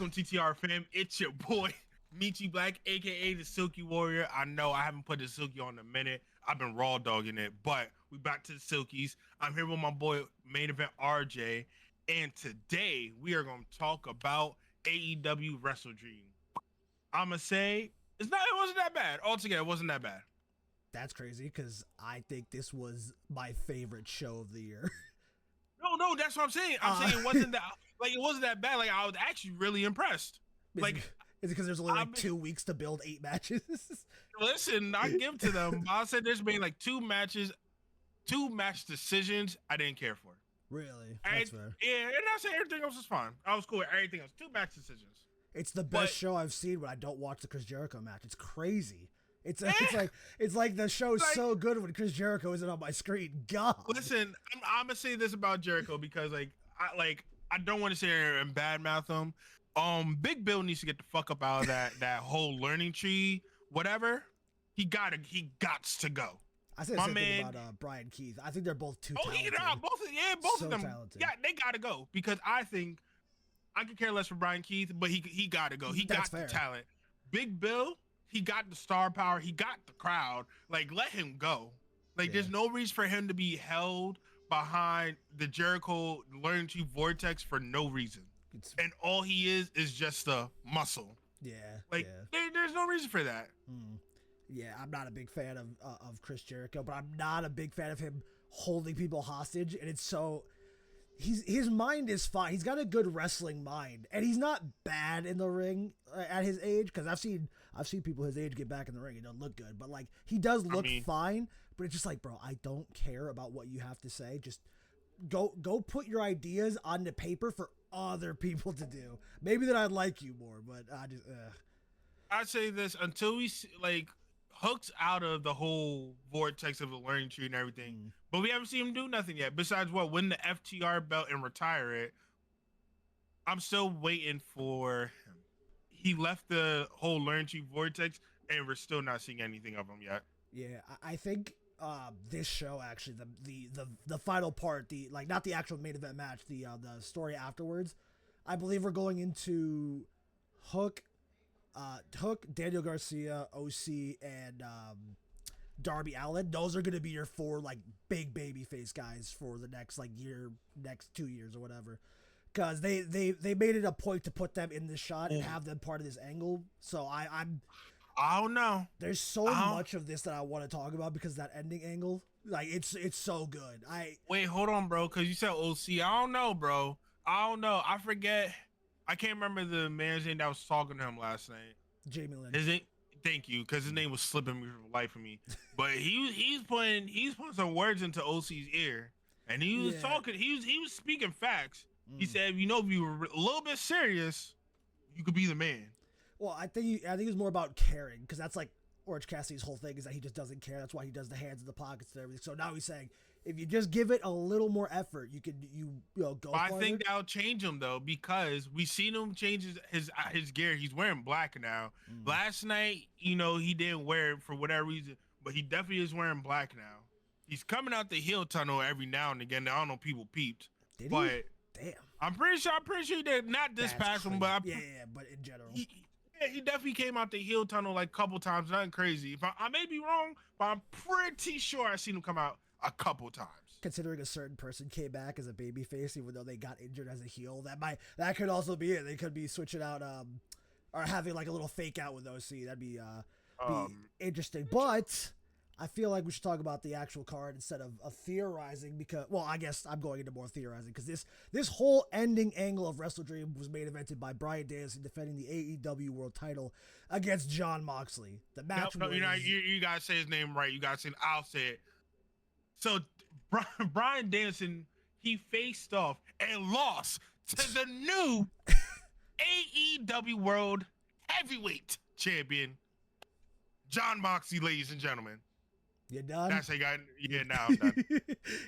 Welcome TTR fam. It's your boy Meech Black, aka the Silky Warrior. I know I haven't put the Silky on in a minute. I've been raw dogging it, but we back to the Silkies. I'm here with my boy Main Event RJ, and today we are going to talk about AEW WrestleDream. I'ma say it wasn't that bad. Altogether, it wasn't that bad. That's crazy because I think this was my favorite show of the year. No, that's what I'm saying. I'm saying it wasn't that bad. Like I was actually really impressed. Is it because there's only like 2 weeks to build 8 matches? Listen, I give to them. I said there's been like 2 match decisions I didn't care for. Really? That's fair. Yeah, and I said everything else was fine. I was cool with everything else. 2 match decisions. It's the best show I've seen when I don't watch the Chris Jericho match. It's crazy. It's like the show's so good when Chris Jericho isn't on my screen. God. Listen, I'm gonna say this about Jericho because I don't want to sit here and badmouth him. Big Bill needs to get the fuck up out of that whole learning tree, whatever. He gots to go. I said the same thing about Brian Keith. I think they're both too talented. Both of them. Talented. Yeah, they gotta go because I think I could care less for Brian Keith, but he gotta go. Got the talent. Big Bill, he got the star power. He got the crowd. Like, let him go. Like, there's no reason for him to be held behind the Jericho learning tree vortex for no reason. And all he is just a muscle. Yeah. There's no reason for that. Yeah, I'm not a big fan of Chris Jericho, but I'm not a big fan of him holding people hostage. And it's so... His mind is fine. He's got a good wrestling mind, and he's not bad in the ring at his age. Because I've seen people his age get back in the ring and don't look good, but like he does look fine. But it's just like, bro, I don't care about what you have to say. Just go put your ideas on the paper for other people to do. Maybe then I'd like you more, but I'd say this until we see, like Hook's out of the whole vortex of the learning tree and everything. But we haven't seen him do nothing yet. Besides win the FTR belt and retire it. I'm still waiting for him. He left the whole learning tree vortex and we're still not seeing anything of him yet. Yeah, I think this show actually the final part, not the actual main event match, the story afterwards. I believe we're going into Hook, Daniel Garcia, OC, and Darby Allin. Those are going to be your 4 like big baby face guys for the next next 2 years or whatever. Because they made it a point to put them in the shot and have them part of this angle. So I don't know. There's so much of this that I want to talk about because that ending angle, like it's so good. Wait, hold on, bro. Because you said OC. I don't know, bro. I don't know. I forget. I can't remember the man's name that was talking to him last night. Jamie Lynn. Is it? Thank you, because his name was slipping me from the life of me. But he's putting some words into OC's ear, and he was talking. He was speaking facts. He said, if you were a little bit serious, you could be the man. Well, I think it's more about caring, because that's like Orange Cassidy's whole thing is that he just doesn't care. That's why he does the hands in the pockets and everything. So now he's saying, if you just give it a little more effort, you go. I think that'll change him though, because we've seen him change his gear. He's wearing black now. Last night, he didn't wear it for whatever reason, but he definitely is wearing black now. He's coming out the heel tunnel every now and again. I don't know if people peeped, but damn, I'm pretty sure he did. Not this past one, but but in general. He definitely came out the heel tunnel like a couple times. Nothing crazy. If I may be wrong, but I'm pretty sure I've seen him come out a couple times. Considering a certain person came back as a babyface, even though they got injured as a heel, that could also be it. They could be switching out, or having like a little fake out with OC. That'd be interesting. But I feel like we should talk about the actual card instead of theorizing, because, well, I guess I'm going into more theorizing because this whole ending angle of WrestleDream was main evented by Bryan Danielson defending the AEW World Title against Jon Moxley. The match was... you gotta say his name right. You gotta say I'll say it. So Bryan Danielson, he faced off and lost to the new AEW World Heavyweight Champion, Jon Moxley, ladies and gentlemen. You done? That's a guy. Yeah, now I'm done.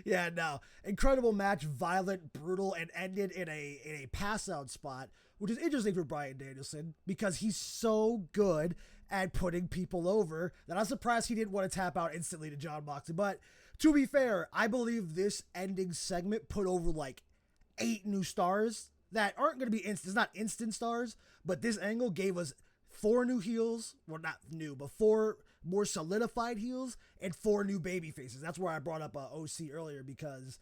Yeah, no. Incredible match, violent, brutal, and ended in a pass out spot, which is interesting for Bryan Danielson because he's so good at putting people over that I'm surprised he didn't want to tap out instantly to Jon Moxley. But to be fair, I believe this ending segment put over like 8 new stars that aren't going to be instant. It's not instant stars, but this angle gave us 4 new heels. Well, not new, but 4 more solidified heels and 4 new baby faces. That's where I brought up OC earlier, because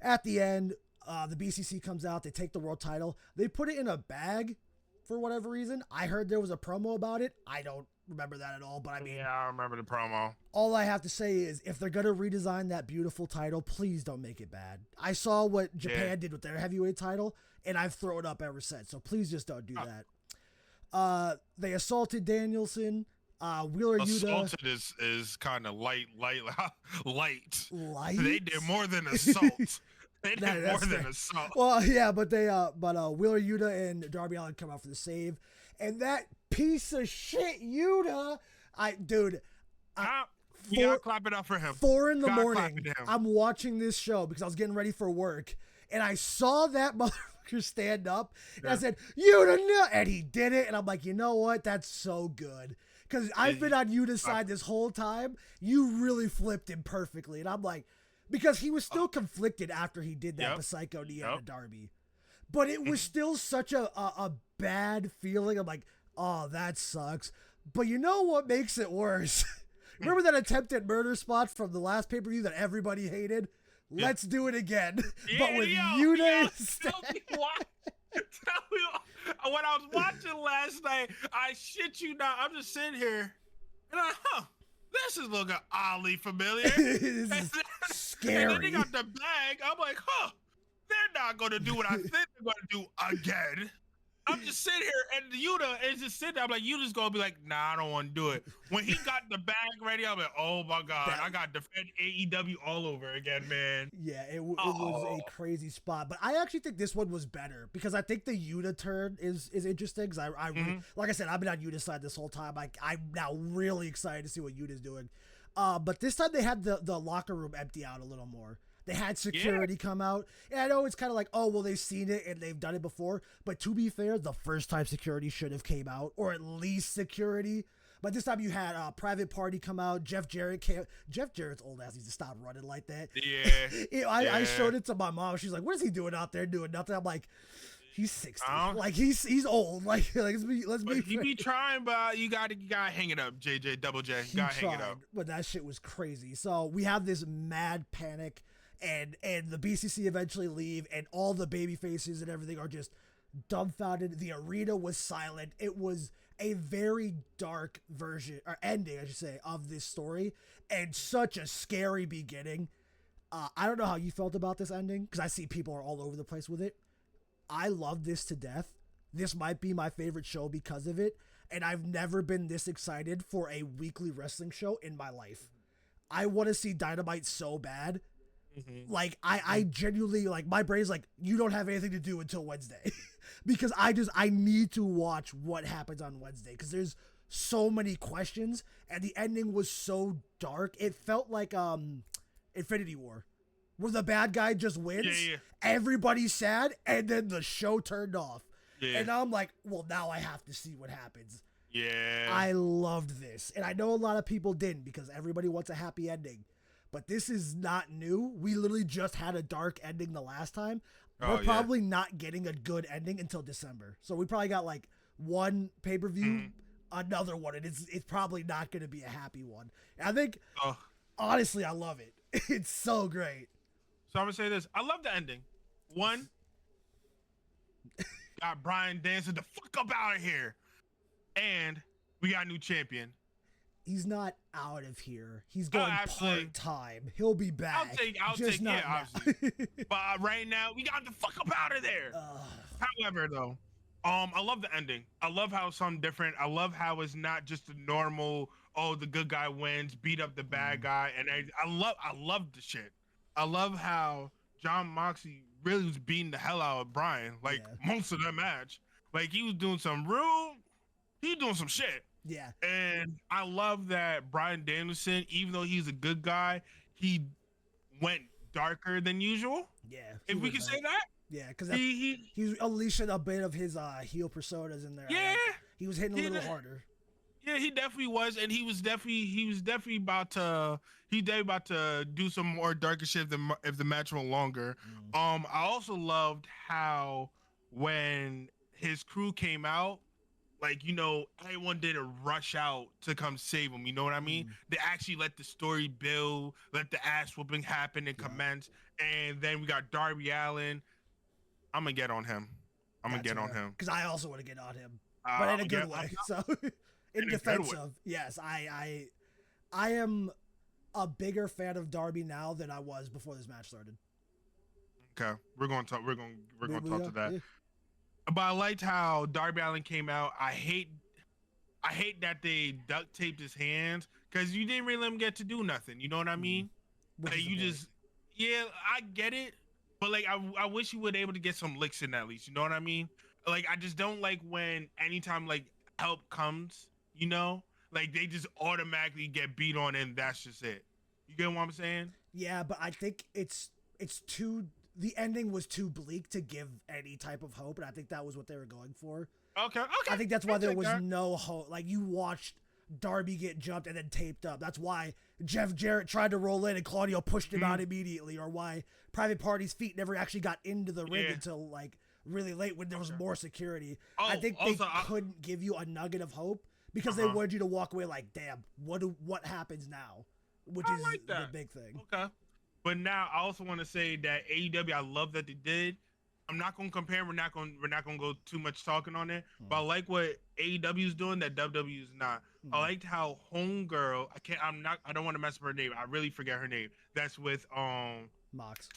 at the end, the BCC comes out. They take the world title. They put it in a bag for whatever reason. I heard there was a promo about it. I don't remember that at all, but I mean, yeah, I remember the promo. All I have to say is, if they're gonna redesign that beautiful title, please don't make it bad. I saw what Japan did with their heavyweight title, and I've thrown up ever since. So please just don't do that. They assaulted Danielson. Wheeler Yuta. Assaulted is kind of light. Light. They did more than assault. They did more than assault. Well, yeah, but Wheeler Yuta and Darby Allin come out for the save, and that piece of shit Yuta, you gotta clap it up for him. 4 in the morning, I'm watching this show because I was getting ready for work, and I saw that motherfucker stand up, and I said, Yuta, no! And he did it, and I'm like, you know what? That's so good. Because I've been on Yuta's side this whole time. You really flipped him perfectly. And I'm like, because he was still conflicted after he did that Psycho Nia to Darby. But it was still such a bad feeling. I'm like, oh, that sucks. But you know what makes it worse? Remember that attempted murder spot from the last pay-per-view that everybody hated? Yeah. Let's do it again. But with Yuta instead. Tell me, when I was watching last night, I shit you not, I'm just sitting here, and this is looking oddly familiar. This is scary. And then they got the bag. I'm like, they're not going to do what I think they're going to do again. I'm just sitting here, and Yuta is just sitting there. I'm like, Yuta's going to be like, nah, I don't want to do it. When he got the bag ready, I'm like, oh my God, I got to defend AEW all over again, man. Yeah, it was a crazy spot. But I actually think this one was better, because I think the Yuta turn is interesting. Because like I said, I've been on Yuta's side this whole time. I'm now really excited to see what Yuta's doing. But this time they had the locker room empty out a little more. They had security come out. And I know it's kind of like, oh, well, they've seen it and they've done it before. But to be fair, the first time security should have came out, or at least security. But this time you had Private Party come out. Jeff Jarrett came. Jeff Jarrett's old ass needs to stop running like that. Yeah. I showed it to my mom. She's like, what is he doing out there doing nothing? I'm like, he's 60. Like, he's old. Like let's be he be trying, but you gotta hang it up, JJ Double J. You gotta hang it up. But that shit was crazy. So we have this mad panic. And the BCC eventually leave, and all the baby faces and everything are just dumbfounded. The arena was silent. It was a very dark version, or ending, I should say, of this story, and such a scary beginning. I don't know how you felt about this ending, because I see people are all over the place with it. I love this to death. This might be my favorite show because of it, and I've never been this excited for a weekly wrestling show in my life. I want to see Dynamite so bad. Mm-hmm. Like, I genuinely, like, my brain's like, you don't have anything to do until Wednesday. Because I need to watch what happens on Wednesday, because there's so many questions, and the ending was so dark. It felt like Infinity War, where the bad guy just wins, everybody's sad, and then the show turned off. And I'm like, well, now I have to see what happens. I loved this, and I know a lot of people didn't, because everybody wants a happy ending. But this is not new. We literally just had a dark ending the last time. We're probably not getting a good ending until December. So we probably got like one pay-per-view, another one, and it's probably not going to be a happy one. And I think, honestly, I love it. It's so great. So I'm going to say this. I love the ending. One, got Bryan dancing the fuck up out of here. And we got a new champion. He's not out of here. He's going part-time. He'll be back. I'll take it, obviously. But right now, we got the fuck up out of there. However, though, I love the ending. I love how it's something different. I love how it's not just a normal, the good guy wins, beat up the bad guy. And I love the shit. I love how Jon Moxley really was beating the hell out of Bryan, most of that match. Like, he was doing some shit. Yeah. And I love that Bryan Danielson, even though he's a good guy, he went darker than usual. Yeah. If we can say that. Yeah, because he's unleashing a bit of his heel personas in there. Yeah. He was hitting a little harder. Yeah, he definitely was, and he was definitely about to do some more darker shit if the match went longer. I also loved how when his crew came out, like, everyone didn't rush out to come save him. You know what I mean? They actually let the story build, let the ass whooping happen and commence. And then we got Darby Allin. I'm going to get on him. Because I also want to get on him, but in a good way. So, in defense of, yes, I am a bigger fan of Darby now than I was before this match started. Okay, we're going to talk to that. Yeah. But I liked how Darby Allin came out. I hate that they duct taped his hands because you didn't really let him get to do nothing. You know what I mean? Like I get it, but like I wish he would able to get some licks in at least. You know what I mean? Like I just don't like when anytime like help comes, like they just automatically get beat on and that's just it. You get what I'm saying? Yeah, but I think it's too. The ending was too bleak to give any type of hope, and I think that was what they were going for. Okay. I think that's why there was no hope. Like, you watched Darby get jumped and then taped up. That's why Jeff Jarrett tried to roll in and Claudio pushed him out immediately, or why Private Party's feet never actually got into the ring until, like, really late when there was more security. I think they couldn't give you a nugget of hope because they wanted you to walk away like, damn, what happens now? Which is like the big thing. Okay. But now I also want to say that AEW, I love that they did. I'm not going to compare. We're not going to go too much talking on it. But I like what AEW is doing that WWE is not. I liked how Homegirl. I don't want to mess up her name. I really forget her name. That's with Mox.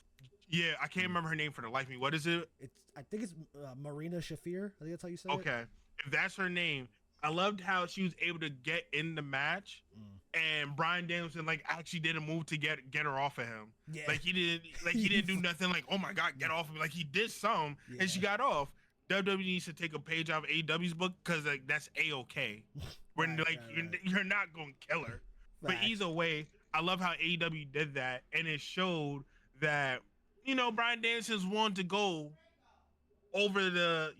Yeah, I can't remember her name for the life of me. What is it? I think it's Marina Shafir. I think that's how you say it. Okay, if that's her name, I loved how she was able to get in the match. And Bryan Danielson actually did a move to get her off of him. Yeah. He didn't do nothing like, oh my God, get off of me. Like he did some and she got off. WWE needs to take a page out of AEW's book because that's A-okay. When you're not gonna kill her. But either way, I love how AEW did that, and it showed that Bryan Danielson's willing to go over the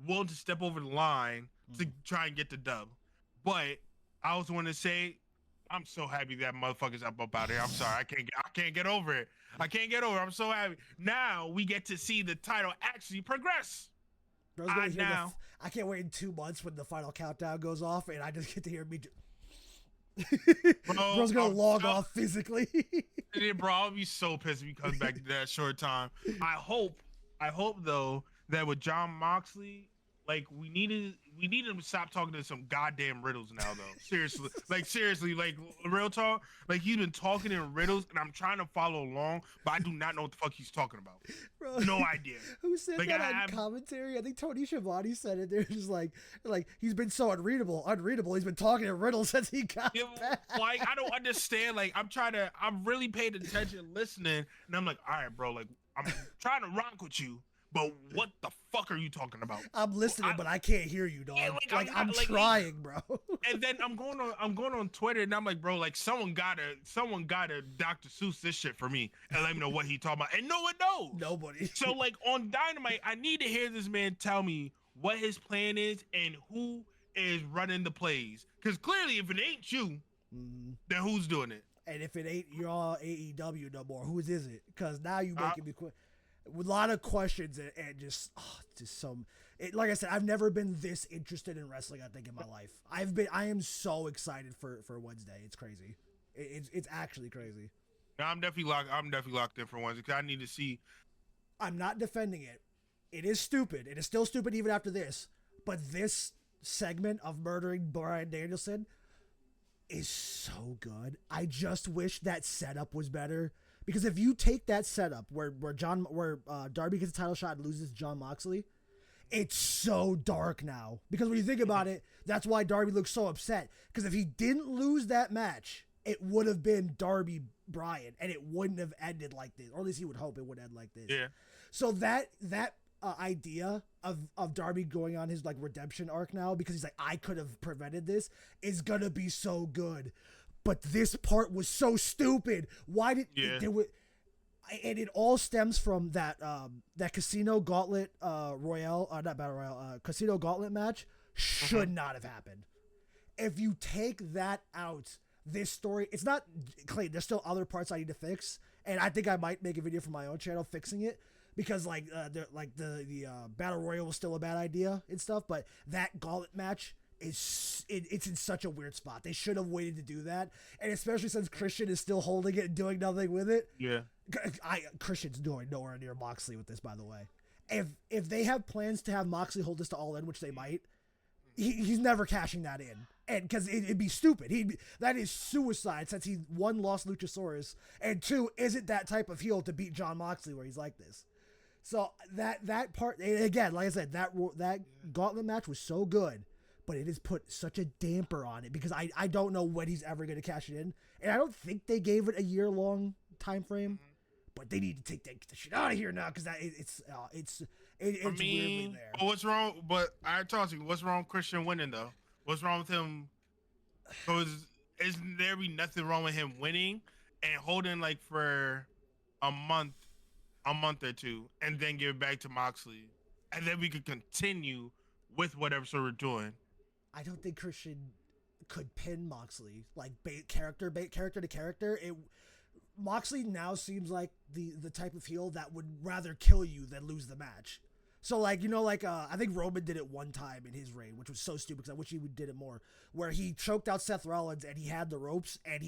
willing to step over the line to try and get the dub. But I also want to say, I'm so happy that motherfucker's up out here. I'm sorry, I can't get over it. I can't get over it. I'm so happy. Now we get to see the title actually progress. I can't wait in 2 months when the final countdown goes off, and I just get to hear Meech. Bro's gonna log off physically. Bro, I'll be so pissed if he comes back to that short time. I hope though that with Jon Moxley, we need him to stop talking to some goddamn riddles now, though. Seriously, real talk. He's been talking in riddles, and I'm trying to follow along, but I do not know what the fuck he's talking about. Bro, no idea. Who said that on commentary? I think Tony Schiavone said it. They're just like he's been so unreadable. He's been talking in riddles since he got back. I don't understand. I'm really paying attention, listening, and I'm like, all right, bro. I'm trying to rock with you. But what the fuck are you talking about? I'm listening, but I can't hear you, dog. Yeah, I'm trying, bro. And then I'm going on Twitter, and I'm like, bro, someone gotta Dr. Seuss this shit for me and let me know what he talking about. And no one knows. Nobody. So on Dynamite, I need to hear this man tell me what his plan is and who is running the plays. Because clearly, if it ain't you, then who's doing it? And if it ain't y'all AEW no more, whose is it? Because now you making me quit. With a lot of questions and just some. Like I said, I've never been this interested in wrestling, I think, in my life. I am so excited for Wednesday. It's crazy. It's actually crazy. No, I'm definitely locked in for Wednesday because I need to see. I'm not defending it. It is stupid. It is still stupid even after this. But this segment of murdering Bryan Danielson is so good. I just wish that setup was better. Because if you take that setup where Darby gets a title shot and loses Jon Moxley, it's so dark now. Because when you think about it, that's why Darby looks so upset. Because if he didn't lose that match, it would have been Darby Bryan, and it wouldn't have ended like this, or at least he would hope it would end like this. Yeah. So that idea of Darby going on his redemption arc now, because he's like, I could have prevented this, is gonna be so good. But this part was so stupid. Why did and it all stems from that Casino Gauntlet Royale, not Battle Royale, Casino Gauntlet match should not have happened. If you take that out, this story, it's not clean. There's still other parts I need to fix, and I think I might make a video for my own channel fixing it. because the battle royal was still a bad idea and stuff. But that gauntlet match it's in such a weird spot. They should have waited to do that, and especially since Christian is still holding it and doing nothing with it. Yeah, Christian's doing nowhere near Moxley with this, by the way. If they have plans to have Moxley hold this to All In, which they might, he's never cashing that in, and because it'd be stupid. That is suicide, since he one lost Luchasaurus and two isn't that type of heel to beat John Moxley where he's like this. So that part again, like I said, that gauntlet match was so good. But it has put such a damper on it because I don't know when he's ever going to cash it in. And I don't think they gave it a year-long time frame. But they need to take the shit out of here now because it's weirdly there. But what's wrong? But I talked to you. What's wrong with Christian winning, though? What's wrong with him? Because isn't there be nothing wrong with him winning and holding like for a month or two and then give it back to Moxley? And then we could continue with whatever sort we're doing. I don't think Christian could pin Moxley like character to character. Moxley now seems like the type of heel that would rather kill you than lose the match. So I think Roman did it one time in his reign, which was so stupid because I wish he did it more, where he choked out Seth Rollins and he had the ropes and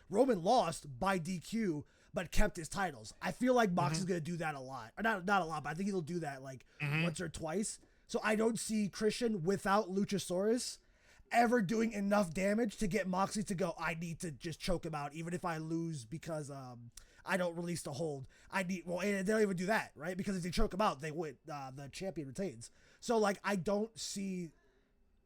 Roman lost by DQ but kept his titles. I feel like Moxley's gonna do that a lot. Or not a lot, but I think he'll do that once or twice. So I don't see Christian without Luchasaurus ever doing enough damage to get Moxley to go, I need to just choke him out, even if I lose because I don't release the hold. And they don't even do that, right? Because if they choke him out, they win. The champion retains. So I don't see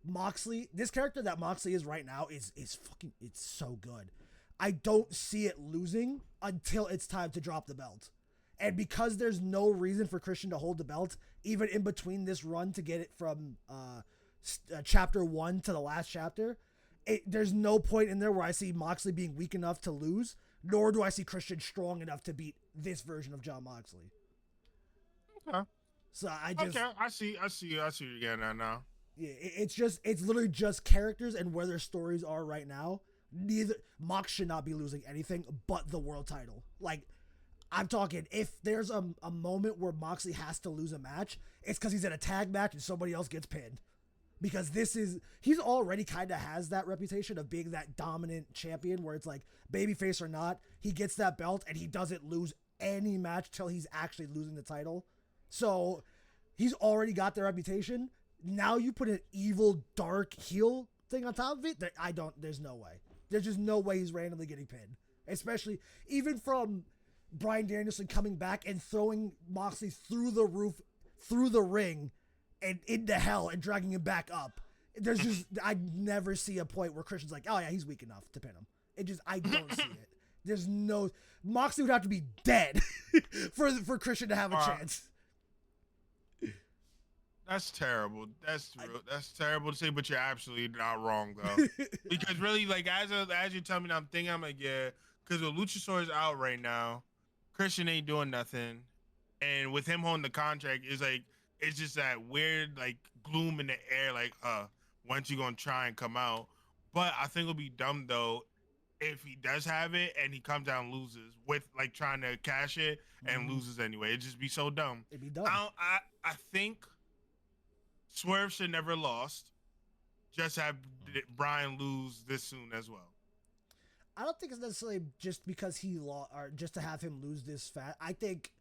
Moxley. This character that Moxley is right now is fucking. It's so good. I don't see it losing until it's time to drop the belt. And because there's no reason for Christian to hold the belt, even in between this run to get it from chapter 1 to the last chapter, there's no point in there where I see Moxley being weak enough to lose, nor do I see Christian strong enough to beat this version of John Moxley. Okay. So I see you're getting at now. Yeah, it's literally just characters and where their stories are right now. Mox should not be losing anything but the world title. I'm talking, if there's a moment where Moxley has to lose a match, it's because he's in a tag match and somebody else gets pinned. Because he's already kind of has that reputation of being that dominant champion where it's babyface or not, he gets that belt and he doesn't lose any match till he's actually losing the title. So he's already got the reputation. Now you put an evil, dark heel thing on top of it, there's no way. There's just no way he's randomly getting pinned. Especially, even from Bryan Danielson coming back and throwing Moxley through the roof, through the ring, and into hell and dragging him back up. I never see a point where Christian's like, oh yeah, he's weak enough to pin him. I don't see it. Moxley would have to be dead for Christian to have a chance. That's terrible. That's terrible to say, but you're absolutely not wrong though. Because really, as you tell me, I'm thinking, I'm like, yeah, because with Luchasaurus out right now, Christian ain't doing nothing, and with him holding the contract, it's just that weird gloom in the air, when's he gonna try and come out? But I think it'll be dumb though if he does have it and he comes out and loses with trying to cash it and loses anyway. It'd just be so dumb. It'd be dumb. I think Swerve should never lost. Just have Brian lose this soon as well. I don't think it's necessarily just because he lost, or just to have him lose this fast. I think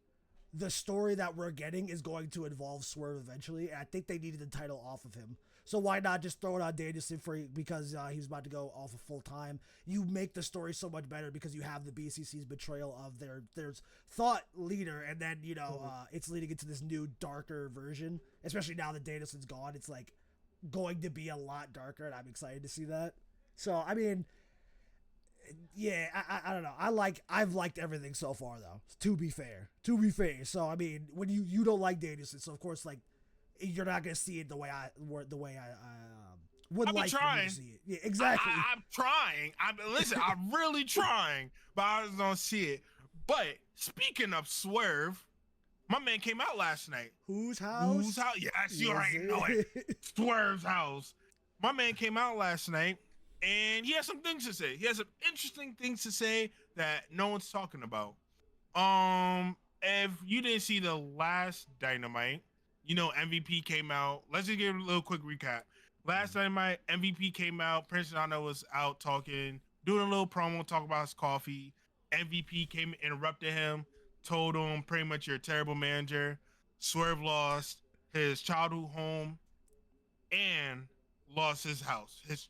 the story that we're getting is going to involve Swerve eventually, and I think they needed the title off of him. So why not just throw it on Danielson because he was about to go off of full time? You make the story so much better because you have the BCC's betrayal of their thought leader, and then it's leading into this new darker version. Especially now that Danielson's gone, it's going to be a lot darker, and I'm excited to see that. So I mean, yeah, I don't know. I've liked everything so far though. To be fair. So I mean, when you don't like Danielson, so of course you're not gonna see it the way I would like to see it. Yeah, exactly. I'm trying. I'm really trying, but I just don't see it. But speaking of Swerve, my man came out last night. Whose house? Yes, you already know it. Swerve's house. My man came out last night, and he has some things to say. He has some interesting things to say that no one's talking about. if you didn't see the last Dynamite, MVP came out. Let's just give a little quick recap. Last Dynamite, MVP came out. Prince Nana was out talking, doing a little promo, talk about his coffee. MVP came, interrupted him, told him pretty much you're a terrible manager. Swerve lost his childhood home and lost his house. His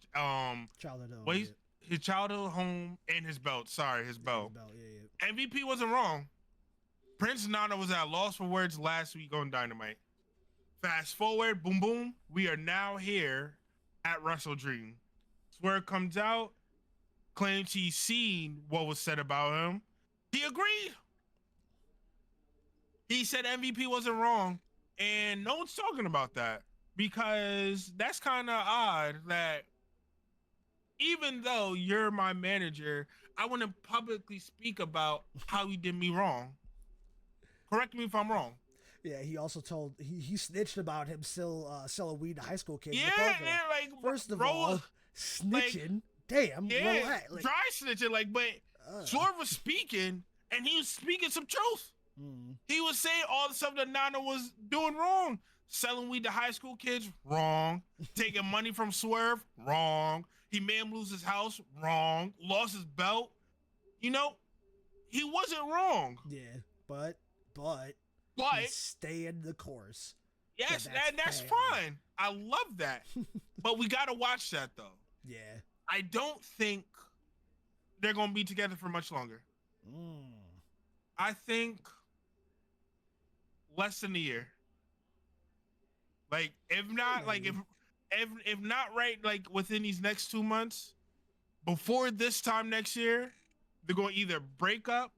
childhood home. what his childhood home and his belt. Sorry, his belt. His belt. Yeah. MVP wasn't wrong. Prince Nana was at loss for words last week on Dynamite. Fast forward, boom, boom. We are now here at WrestleDream. Swerve comes out, claims he's seen what was said about him. He agreed. He said MVP wasn't wrong, and no one's talking about that because that's kind of odd that even though you're my manager, I wouldn't publicly speak about how you did me wrong. Correct me if I'm wrong. Yeah, he also told he snitched about him still selling weed to high school kids. Yeah, like first of all, snitching. Damn, yeah, dry snitching. But Swerve was speaking, and he was speaking some truth. He was saying all the stuff that Nana was doing wrong. Selling weed to high school kids, wrong. Taking money from Swerve, wrong. He made him lose his house, wrong. Lost his belt. He wasn't wrong. Yeah, but he's staying the course. Yes, that's fine. I love that. But we got to watch that, though. Yeah. I don't think they're going to be together for much longer. I think less than a year. Like, if not, like, if not right, like, within these next 2 months, before this time next year, they're going to either break up.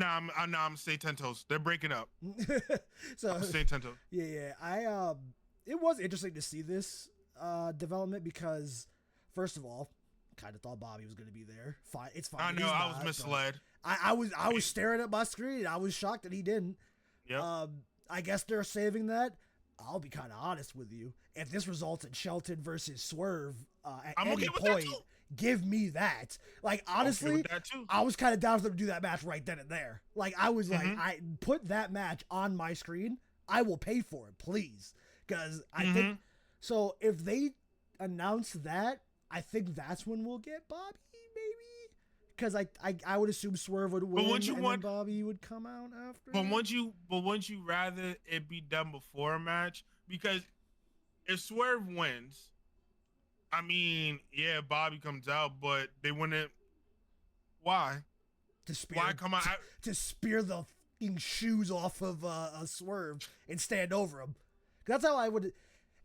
I'm stay 10 toes. They're breaking up. So I'm staying 10 toes. Yeah. It was interesting to see this development because, first of all, kind of thought Bobby was going to be there. Fine, it's fine. I know. I was misled. I was staring at my screen. I was shocked that he didn't. Yeah. I guess they're saving that. I'll be kind of honest with you. If this results in Shelton versus Swerve at any point, give me that. Like, honestly, I was kind of down for them to do that match right then and there. Like, I was like, I put that match on my screen. I will pay for it, please. Because I think, so if they announce that, I think that's when we'll get Bobby, maybe? Because I would assume Swerve would win then Bobby would come out after. But wouldn't you rather it be done before a match? Because if Swerve wins, I mean, yeah, Bobby comes out, but they wouldn't. Why? Why come out? To spear the fucking shoes off of a Swerve and stand over him. That's how I would.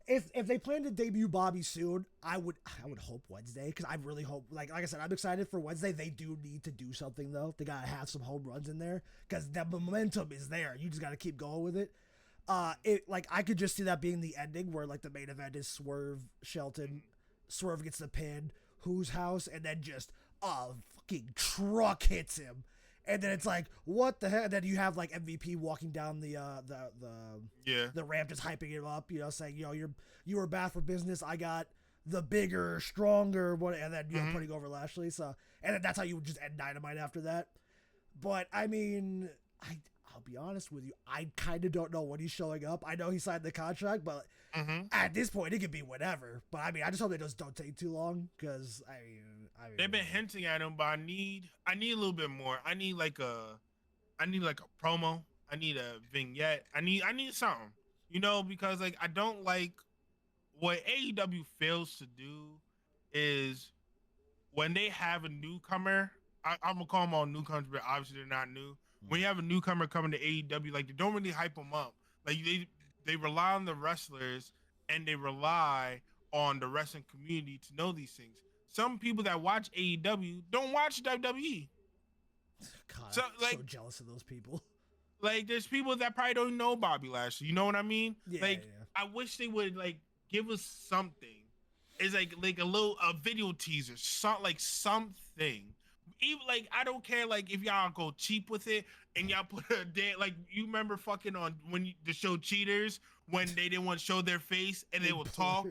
If they plan to debut Bobby soon, I would hope Wednesday, because I really hope, like I said, I'm excited for Wednesday. They do need to do something though. They gotta have some home runs in there because the momentum is there. You just gotta keep going with it. I could just see that being the ending where like the main event is Swerve Shelton. Swerve gets the pin, whose house, and then just a fucking truck hits him. And then it's like, what the hell? And then you have like MVP walking down the ramp, just hyping him up, saying, you were bad for business. I got the bigger, stronger one, and then putting over Lashley. So, and then that's how you would just end Dynamite after that. But I mean, I'll be honest with you, I kind of don't know when he's showing up. I know he signed the contract, but at this point, it could be whatever. But I mean, I just hope they just don't take too long, because I mean, they've been hinting at him, but I need a little bit more. I need like a promo. I need a vignette. I need something, because like I don't like what AEW fails to do is when they have a newcomer. I'm gonna call them all newcomers, but obviously they're not new. When you have a newcomer coming to AEW, like they don't really hype them up. Like they rely on the wrestlers and they rely on the wrestling community to know these things. Some people that watch AEW don't watch WWE. God, I'm so jealous of those people. Like, there's people that probably don't know Bobby Lashley. You know what I mean? Yeah, yeah. I wish they would like give us something. It's like a video teaser, something. Even like I don't care like if y'all go cheap with it and y'all put a day like you remember fucking on the show Cheaters when they didn't want to show their face and they will talk.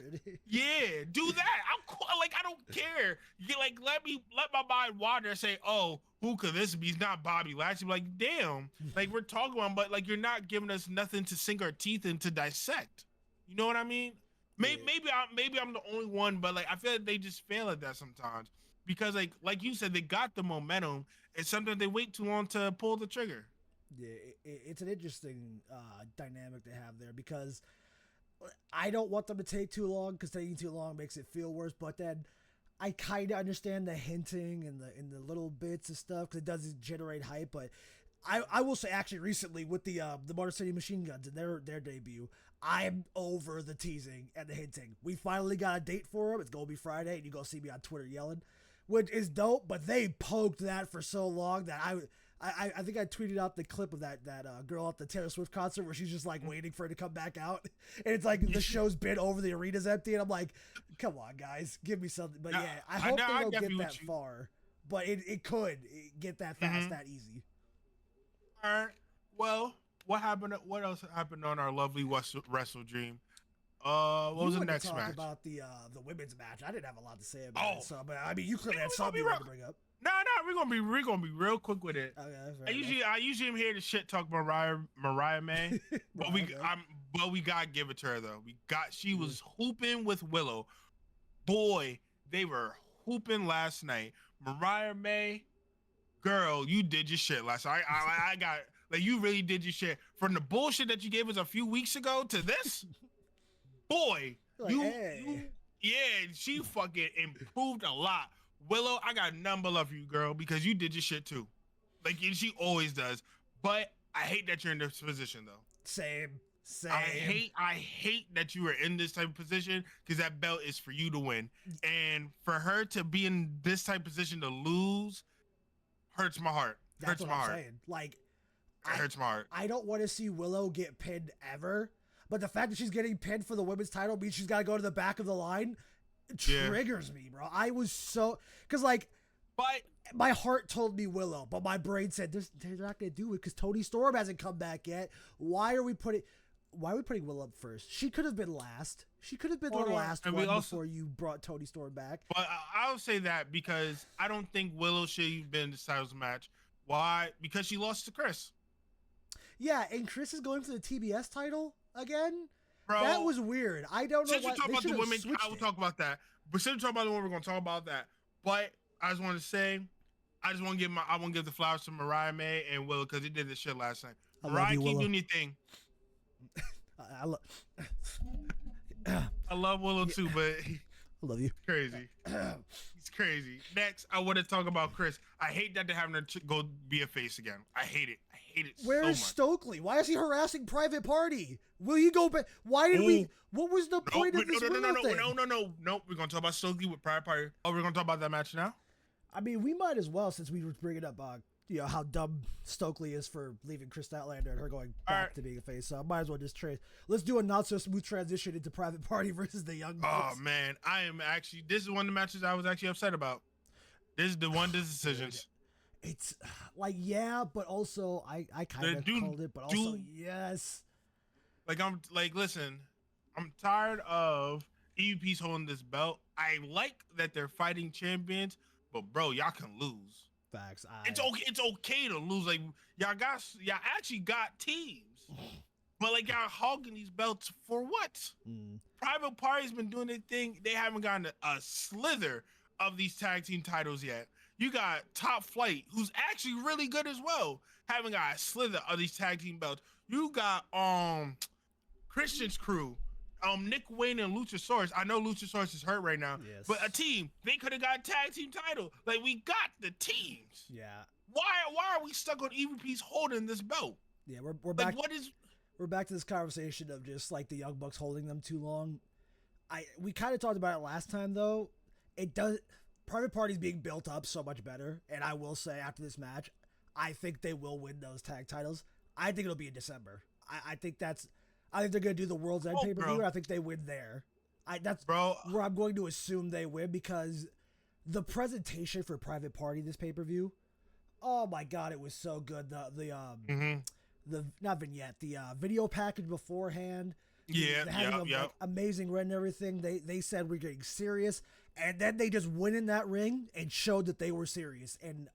Yeah, do that. I'm cool. Like, I don't care. You like let my mind wander and say, oh, who could this be? It's not Bobby Lashley. Like, damn. Like, we're talking about him, but like you're not giving us nothing to sink our teeth in to dissect. You know what I mean? Maybe I'm the only one, but like I feel like they just fail at that sometimes because like you said, they got the momentum, and sometimes they wait too long to pull the trigger. Yeah, it's an interesting dynamic to have there because I don't want them to take too long because taking too long makes it feel worse. But then I kind of understand the hinting and the little bits of stuff because it does generate hype. But I will say actually recently with the Motor City Machine Guns and their debut, I'm over the teasing and the hinting. We finally got a date for them. It's gonna be Friday, and you go see me on Twitter yelling, which is dope. But they poked that for so long that I think I tweeted out the clip of that girl at the Taylor Swift concert where she's just like waiting for it to come back out, and it's like the show's been over, the arena's empty, and I'm like, come on guys, give me something. But yeah, I hope they don't get that far, but it could get that fast, that easy. All right. Well, what happened? What else happened on our lovely WrestleDream? What was the next match? About the women's match. I didn't have a lot to say about it. So, but I mean, you clearly had something you wanted to bring up. No, we're gonna be real quick with it. Okay, I usually am here to shit talk Mariah May, but we gotta give it to her though. She was hooping with Willow. Boy, they were hooping last night. Mariah May, girl, you did your shit last night. I got like you really did your shit from the bullshit that you gave us a few weeks ago to this. Boy, she fucking improved a lot. Willow, I got nothing but love for you, girl, because you did your shit too. Like she always does. But I hate that you're in this position though. Same. I hate that you are in this type of position because that belt is for you to win. And for her to be in this type of position to lose hurts my heart. That's what I'm saying. Like, it hurts my heart. I don't want to see Willow get pinned ever. But the fact that she's getting pinned for the women's title means she's got to go to the back of the line. It triggers me, bro. I was so... Because, like... But... My heart told me Willow, but my brain said, they're not going to do it because Toni Storm hasn't come back yet. Why are we putting Willow up first? She could have been last. She could have been the last one before you brought Toni Storm back. But I'll say that because I don't think Willow should have been in the titles match. Why? Because she lost to Chris. Yeah, and Chris is going for the TBS title again? Bro, that was weird. I don't know. Since we talk about the women, I will talk about that. But since we talk about the women, we're going to talk about that. But I just want to say, I want to give the flowers to Mariah May and Willow because they did this shit last night. Mariah, keep doing your thing. I love Willow too, but I love you. Crazy. He's crazy. Next, I want to talk about Chris. I hate that they're having to go be a face again. I hate it. Where's Stokely? Why is he harassing Private Party? Will you go back? Why did we? What was the point of this thing? No. We're gonna talk about Stokely with Private Party. Oh, we're gonna talk about that match now. I mean, we might as well since we were bringing up, how dumb Stokely is for leaving Chris Statlander and her going back to being a face. So I might as well just let's do a not so smooth transition into Private Party versus the Young Bucks. Oh man, this is one of the matches I was actually upset about. This is the one decisions. It's like, but also I kind of called it, but also yes. Listen, I'm tired of EVPs holding this belt. I like that they're fighting champions, but bro, y'all can lose. Facts. It's okay to lose. Like y'all actually got teams, but like y'all hogging these belts for what? Private Party's been doing their thing. They haven't gotten a slither of these tag team titles yet. You got Top Flight, who's actually really good as well, haven't got a slither of these tag team belts. You got Christian's crew, Nick Wayne and Luchasaurus. I know Luchasaurus is hurt right now, but a team, they could have got a tag team title. Like, we got the teams. Yeah. Why are we stuck on EVPs holding this belt? Yeah, we're back. We're back to this conversation of just like the Young Bucks holding them too long. We kind of talked about it last time though. Private Party's being built up so much better, and I will say after this match, I think they will win those tag titles. I think it'll be in December. I think they're gonna do the World's End pay-per-view, and I think they win there. That's where I'm going to assume they win because the presentation for Private Party this pay-per-view, oh my god, it was so good. The not vignette, the video package beforehand, Like Amazing Red and everything. They said we're getting serious, and then they just went in that ring and showed that they were serious. And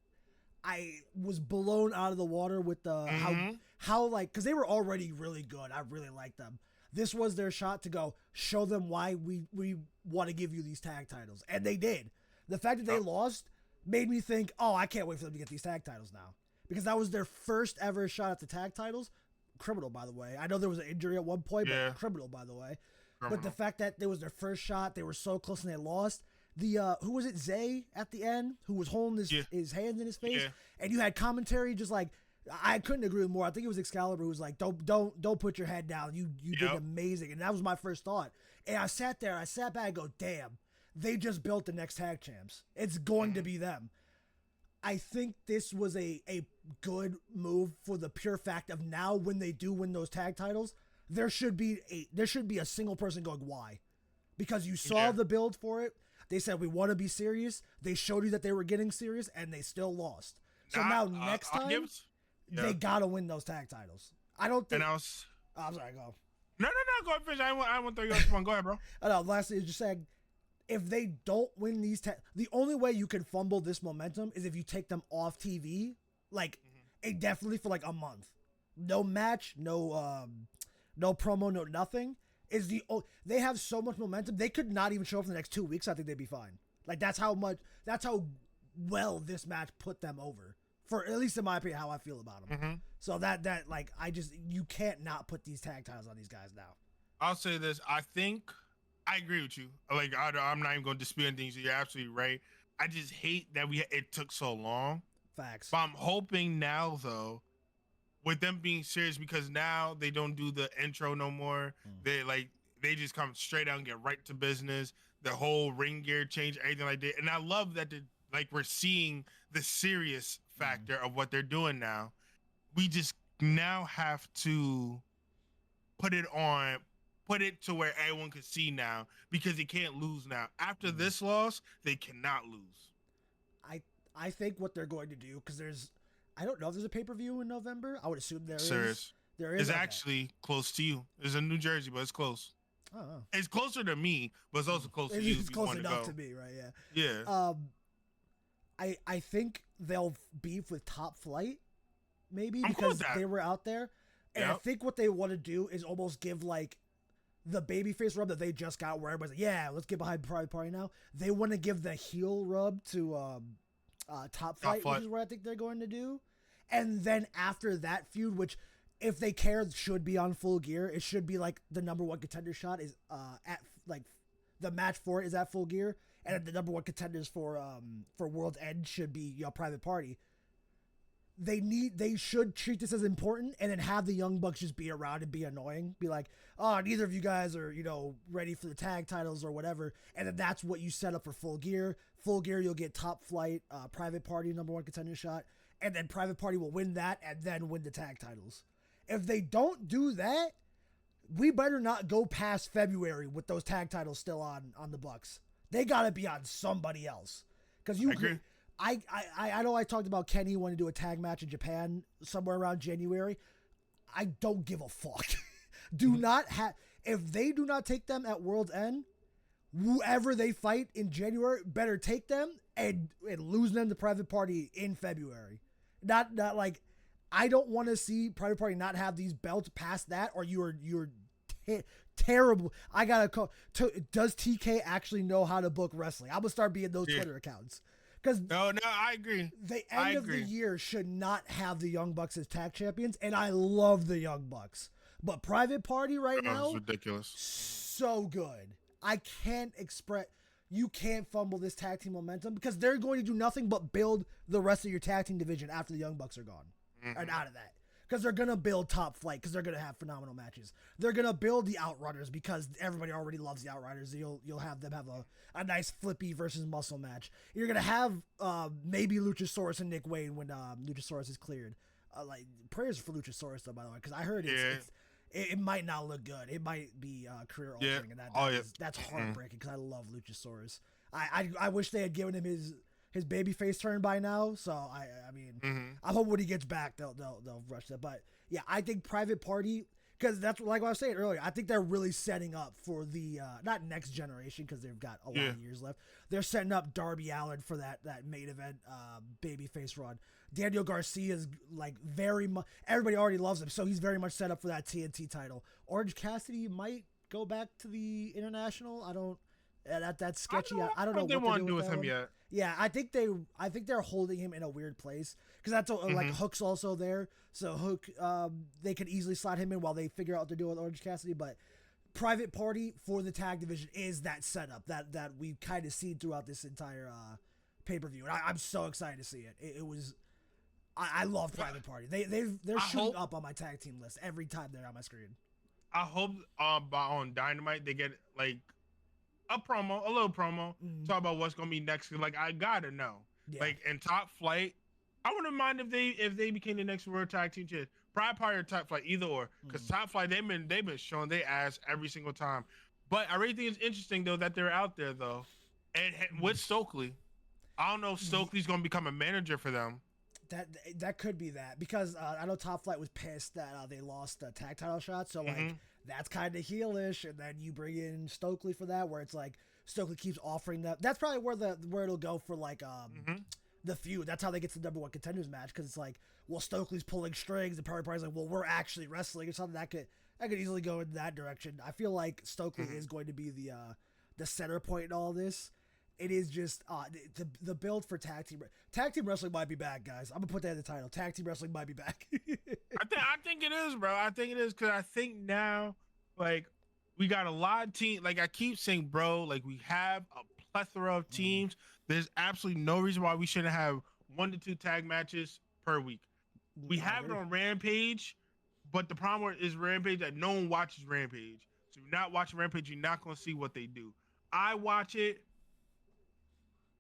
I was blown out of the water with the how like, because they were already really good. I really liked them. This was their shot to go show them why we want to give you these tag titles, and they did. The fact that they lost made me think, oh, I can't wait for them to get these tag titles now, because that was their first ever shot at the tag titles. Criminal, by the way. I know there was an injury at one point, but criminal, by the way. But the fact that it was their first shot, they were so close and they lost. The who was it, Zay at the end, who was holding his hands in his face, and you had commentary just like, I couldn't agree with more. I think it was Excalibur who was like, don't put your head down. You did amazing, and that was my first thought. And I sat back, and go, damn, they just built the next tag champs. It's going to be them. I think this was a good move for the pure fact of now when they do win those tag titles, there should be a single person going, why? Because you saw the build for it. They said, we want to be serious. They showed you that they were getting serious, and they still lost. So now next time, they got to win those tag titles. I don't think... I'm sorry, go. No, go ahead, finish. I want to throw you off one. Go ahead, bro. I know, lastly, is just saying, if they don't win these... the only way you can fumble this momentum is if you take them off TV, like, indefinitely for, like, a month. No match, no promo, no nothing. They have so much momentum, they could not even show up for the next 2 weeks. I think they'd be fine. Like, that's how well this match put them over, for at least in my opinion, how I feel about them. So that like, you can't not put these tag titles on these guys now. I'll say this. I think I agree with you. Like, I'm not even going to dispute anything. So you're absolutely right. I just hate that it took so long. Facts. But I'm hoping now, though, with them being serious, because now they don't do the intro no more. They just come straight out and get right to business. The whole ring gear change, everything like that. And I love that we're seeing the serious factor of what they're doing now. We just now have to put it to where everyone can see now, because they can't lose now. After this loss, they cannot lose. I think what they're going to do, because I don't know if there's a pay-per-view in November. I would assume there is. There is. It's actually close to you. It's in New Jersey, but it's close. Oh. It's closer to me, but it's also close to you. It's close enough to me, right? Yeah. Yeah. I think they'll beef with Top Flight, maybe, because they were out there. And I think what they want to do is almost give, like, the babyface rub that they just got, where everybody's like, yeah, let's get behind Private Party now. They want to give the heel rub to Top Flight, which is what I think they're going to do. And then after that feud, which, if they care, should be on Full Gear. It should be like the number one contender shot is at, like, the match for it is at Full Gear, and the number one contenders for World's End should be Private Party. They should treat this as important, and then have the Young Bucks just be around and be annoying. Be like, oh, neither of you guys are, ready for the tag titles or whatever. And then that's what you set up for Full Gear. Full Gear, you'll get Top Flight, Private Party, number one contender shot. And then Private Party will win that and then win the tag titles. If they don't do that, we better not go past February with those tag titles still on the Bucks. They got to be on somebody else. Because I agree. I know I talked about Kenny wanting to do a tag match in Japan somewhere around January. I don't give a fuck. If they do not take them at World's End, whoever they fight in January better take them and lose them to Private Party in February. Not like, I don't want to see Private Party not have these belts past that, or you're terrible. I gotta call. Does TK actually know how to book wrestling? I'm gonna start being those Twitter accounts. Because no, I agree. The end of the year should not have the Young Bucks as tag champions, and I love the Young Bucks. But Private Party right now, ridiculous. So good. I can't express. You can't fumble this tag team momentum, because they're going to do nothing but build the rest of your tag team division after the Young Bucks are gone and out of that. Because they're going to build Top Flight, because they're going to have phenomenal matches. They're going to build the Outrunners, because everybody already loves the Outriders. You'll have them have a nice flippy versus muscle match. You're going to have maybe Luchasaurus and Nick Wayne when Luchasaurus is cleared. Like, prayers for Luchasaurus, though, by the way, because I heard it might not look good. It might be career altering, and that's heartbreaking, because I love Luchasaurus. I wish they had given him his babyface turn by now. So I mean, I hope when he gets back they'll rush that. But yeah, I think Private Party, Because that's like what I was saying earlier. I think they're really setting up for the not next generation because they've got a lot of years left. They're setting up Darby Allin for that main event babyface run. Daniel Garcia's like very much. Everybody already loves him, so he's very much set up for that TNT title. Orange Cassidy might go back to the international. I don't. That's sketchy. I don't know what they want to do with him yet. Yeah, I think they're holding him in a weird place because that's like Hook's also there, so Hook they could easily slot him in while they figure out what to do with Orange Cassidy. But Private Party for the tag division is that setup that we've kind of seen throughout this entire pay-per-view, and I'm so excited to see it. It was. I love Private Party. They're shooting up on my tag team list every time they're on my screen. I hope on Dynamite they get like a little promo, talk about what's gonna be next. Like I gotta know, like in Top Flight, I wouldn't mind if they became the next World Tag Team Champions. Private Party or Top Flight, either or, because Top Flight they've been showing their ass every single time. But I really think it's interesting though that they're out there though, and with Stokely, I don't know if Stokely's gonna become a manager for them. That could be that because I know Top Flight was pissed that they lost the tag title shot, so like that's kind of heelish, and then you bring in Stokely for that, where it's like Stokely keeps offering that. That's probably where it'll go for like the feud. That's how they get to the #1 contenders match because it's like, well, Stokely's pulling strings, and Private Party's like, well, we're actually wrestling or something. That could easily go in that direction. I feel like Stokely is going to be the center point in all this. It is just the build for tag team wrestling might be back, guys. I'm gonna put that in the title. Tag team wrestling might be back. I think it is, bro. I think it is because I think now, like, we got a lot of teams. Like I keep saying, bro, like we have a plethora of teams. There's absolutely no reason why we shouldn't have 1 to 2 tag matches per week. We have it on Rampage, but the problem is Rampage that no one watches Rampage. So if you're not watching Rampage, you're not gonna see what they do. I watch it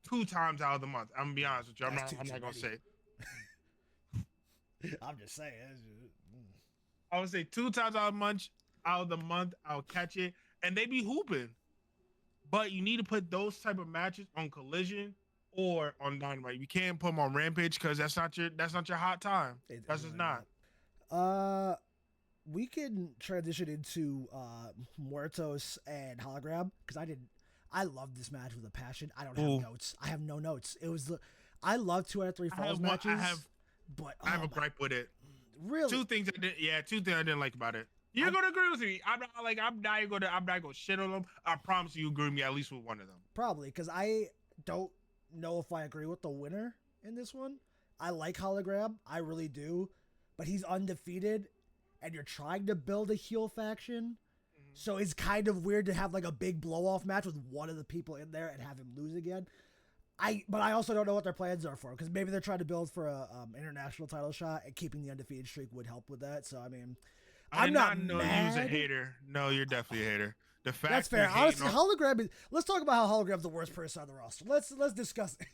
2 times out of the month. I'm gonna be honest with you. I'm not gonna say. I'm just saying. I would say 2 times out of the month, I'll catch it, and they be hooping. But you need to put those type of matches on Collision or on Dynamite. You can't put them on Rampage because that's not your hot time. That's just not. We can transition into Muertos and Hologram because I love this match with a passion. I don't have notes. I have no notes. I love 2 out of 3 falls matches. I have a gripe with it. Really? 2 things I didn't like about it. You're gonna agree with me. I'm not gonna shit on them. I promise you agree with me at least with one of them. Probably because I don't know if I agree with the winner in this one. I like Hologram. I really do, but he's undefeated, and you're trying to build a heel faction. So it's kind of weird to have like a big blow-off match with one of the people in there and have him lose again. But I also don't know what their plans are for because maybe they're trying to build for a international title shot, and keeping the undefeated streak would help with that. So I mean, I'm not know mad. You was a hater. No, you're definitely a hater. The fact that's fair. Honestly, Hologram is. Let's talk about how Hologram's the worst person on the roster. Let's discuss it.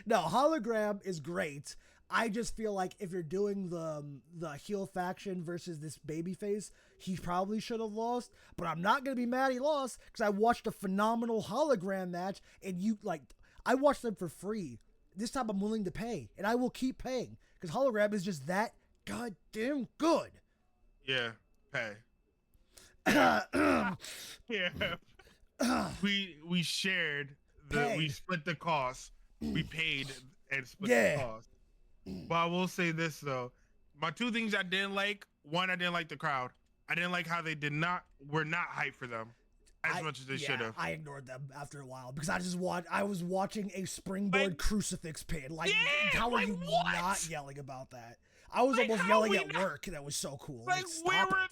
No, Hologram is great. I just feel like if you're doing the heel faction versus this babyface, he probably should have lost. But I'm not gonna be mad he lost because I watched a phenomenal Hologram match, and I watched them for free. This time I'm willing to pay, and I will keep paying because Hologram is just that goddamn good. Yeah, pay. Yeah. We shared we split the cost. We paid and split the cost. But I will say this though. My 2 things I didn't like. One, I didn't like the crowd. I didn't like how they were not hyped for them as much as they should have. I ignored them after a while because I was watching a springboard crucifix pin. Like, how are you not yelling about that? I was almost yelling at work. That was so cool. Like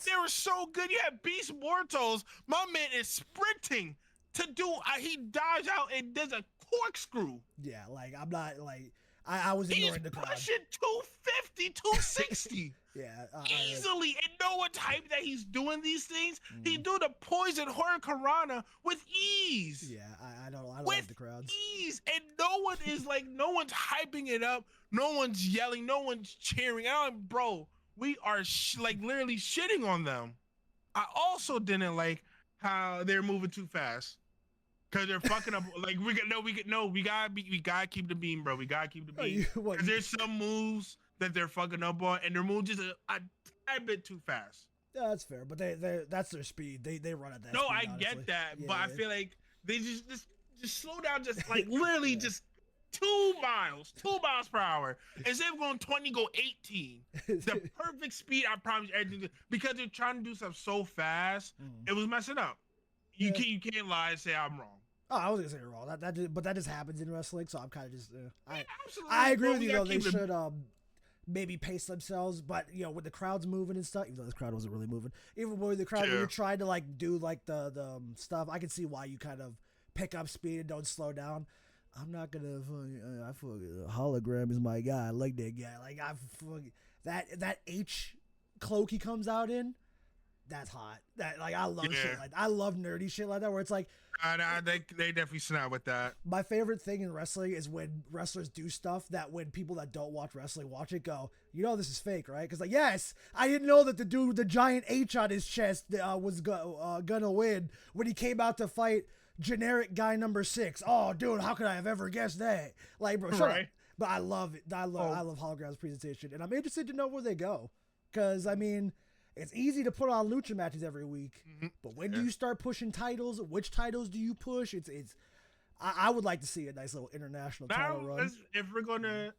they were so good. You had Beast Mortals. My man is sprinting to do. He dives out and does a corkscrew. Yeah, like I'm not like I was ignoring the crowd. He's pushing 250, 260. Yeah, easily, and no one's hyped that he's doing these things. He do the poison Hurricanrana with ease. Yeah, I don't like the crowds. Ease, and no one's hyping it up. No one's yelling. No one's cheering. Bro, we are literally shitting on them. I also didn't like how they're moving too fast. Cause they're fucking up. Like we gotta keep the beam, bro. We gotta keep the beam. Cause there's some moves that they're fucking up on, and they're moving just a bit too fast. That's fair, but that's their speed. They run at that. No, speed, I honestly. get that, Yeah, but I feel like they just slow down, just like literally just 2 miles per hour. Instead of going 20, go 18. The perfect speed, I promise you, because they're trying to do stuff so fast, it was messing up. You can't lie and say I'm wrong. Oh, I was gonna say you're wrong. But that just happens in wrestling, so I'm kind of just. Absolutely. I agree with you though. They should maybe pace themselves, but when the crowd's moving and stuff, even though this crowd wasn't really moving, even when the crowd when you're trying to like do like the stuff, I can see why you kind of pick up speed and don't slow down. I'm not gonna. I hologram is my guy. I like that guy. Like that H cloak he comes out in. That's hot. That I love shit like that. I love nerdy shit like that where it's like they definitely snap with that. My favorite thing in wrestling is when wrestlers do stuff that when people that don't watch wrestling watch it go, this is fake, right? Because yes, I didn't know that the dude with the giant H on his chest was gonna win when he came out to fight generic guy number 6. Oh, dude, how could I have ever guessed that? Like, bro, shut up. But I love it. I love Hologram's presentation, and I'm interested to know where they go. Because it's easy to put on lucha matches every week, but when do you start pushing titles? Which titles do you push? I would like to see a nice little international title run. If we're gonna,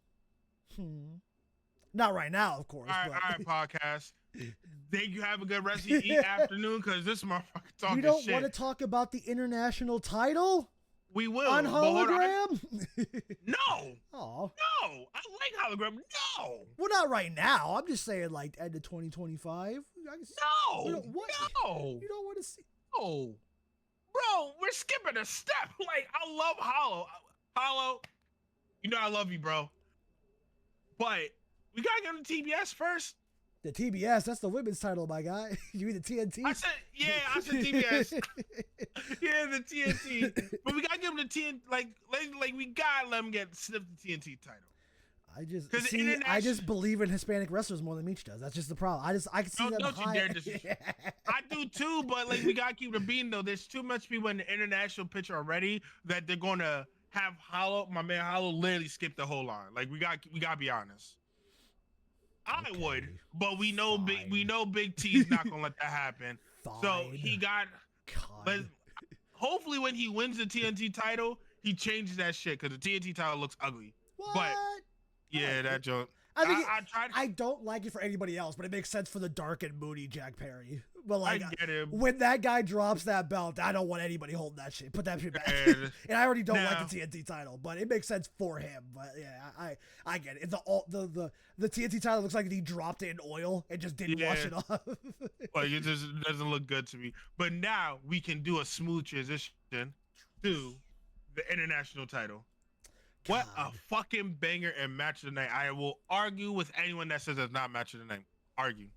not right now, of course. All right, podcast. Think you have a good rest of your afternoon because this motherfucker talking shit. You don't want to talk about the international title? We will on hologram. No. Oh no! I like hologram. No. Well, not right now. I'm just saying, like end of 2025. No. What? No. You don't want to see? No. Bro, we're skipping a step. Like I love Hollow. I love you, bro. But we gotta get on the TBS first. The TBS, that's the women's title, my guy. You mean the TNT? I said TBS. Yeah, the TNT. But we gotta give him the TNT. Like we gotta let him snip the TNT title. I just believe in Hispanic wrestlers more than Meech does. That's just the problem. I can see that. Don't you dare I do too, but we gotta keep the bean though. There's too much people in the international picture already that they're gonna have my man Hollow literally skip the whole line. Like we gotta be honest. I would, but we know Big T's not gonna let that happen. So he got. But hopefully, when he wins the TNT title, he changes that shit because the TNT title looks ugly. What? But yeah, that joke. I don't like it for anybody else, but it makes sense for the dark and moody Jack Perry. But I get him. When that guy drops that belt, I don't want anybody holding that shit. Put that shit back. And I already don't like the TNT title, but it makes sense for him. But yeah, I get it. The TNT title looks like he dropped it in oil and just didn't wash it off. Like it just doesn't look good to me. But now we can do a smooth transition to the international title. God. What a fucking banger and match of the night. I will argue with anyone that says it's not match of the night. Argue.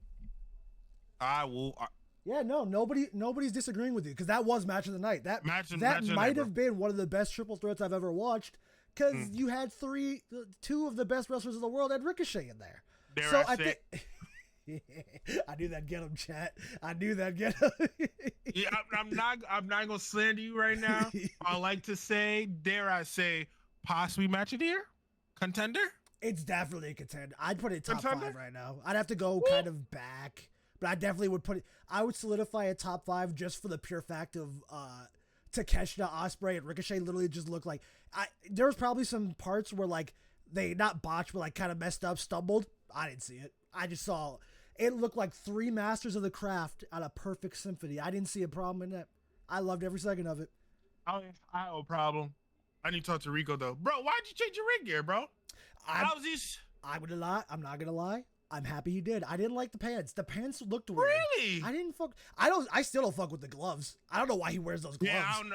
I will. Yeah, no, nobody's disagreeing with you because that was match of the night. That might have been one of the best triple threats I've ever watched because you had two of the best wrestlers in the world and Ricochet in there. I knew that get him, chat. I knew that get him. Yeah, I'm not gonna slander you right now. I like to say, dare I say, possibly match of the year, contender. It's definitely a contender. I'd put it top 5 right now. I'd have to go kind of back. But I definitely would I would solidify a top 5 just for the pure fact of Takeshita, Ospreay, and Ricochet literally just look like there was probably some parts where like they not botched but like kind of messed up, stumbled. I didn't see it. I just saw it looked like 3 masters of the craft on a perfect symphony. I didn't see a problem in that. I loved every second of it. I have a problem. I need to talk to Rico though. Bro, why'd you change your ring gear, bro? I'm not gonna lie. I'm happy he did. I didn't like the pants. The pants looked weird. Really? I still don't fuck with the gloves. I don't know why he wears those gloves. Yeah, I don't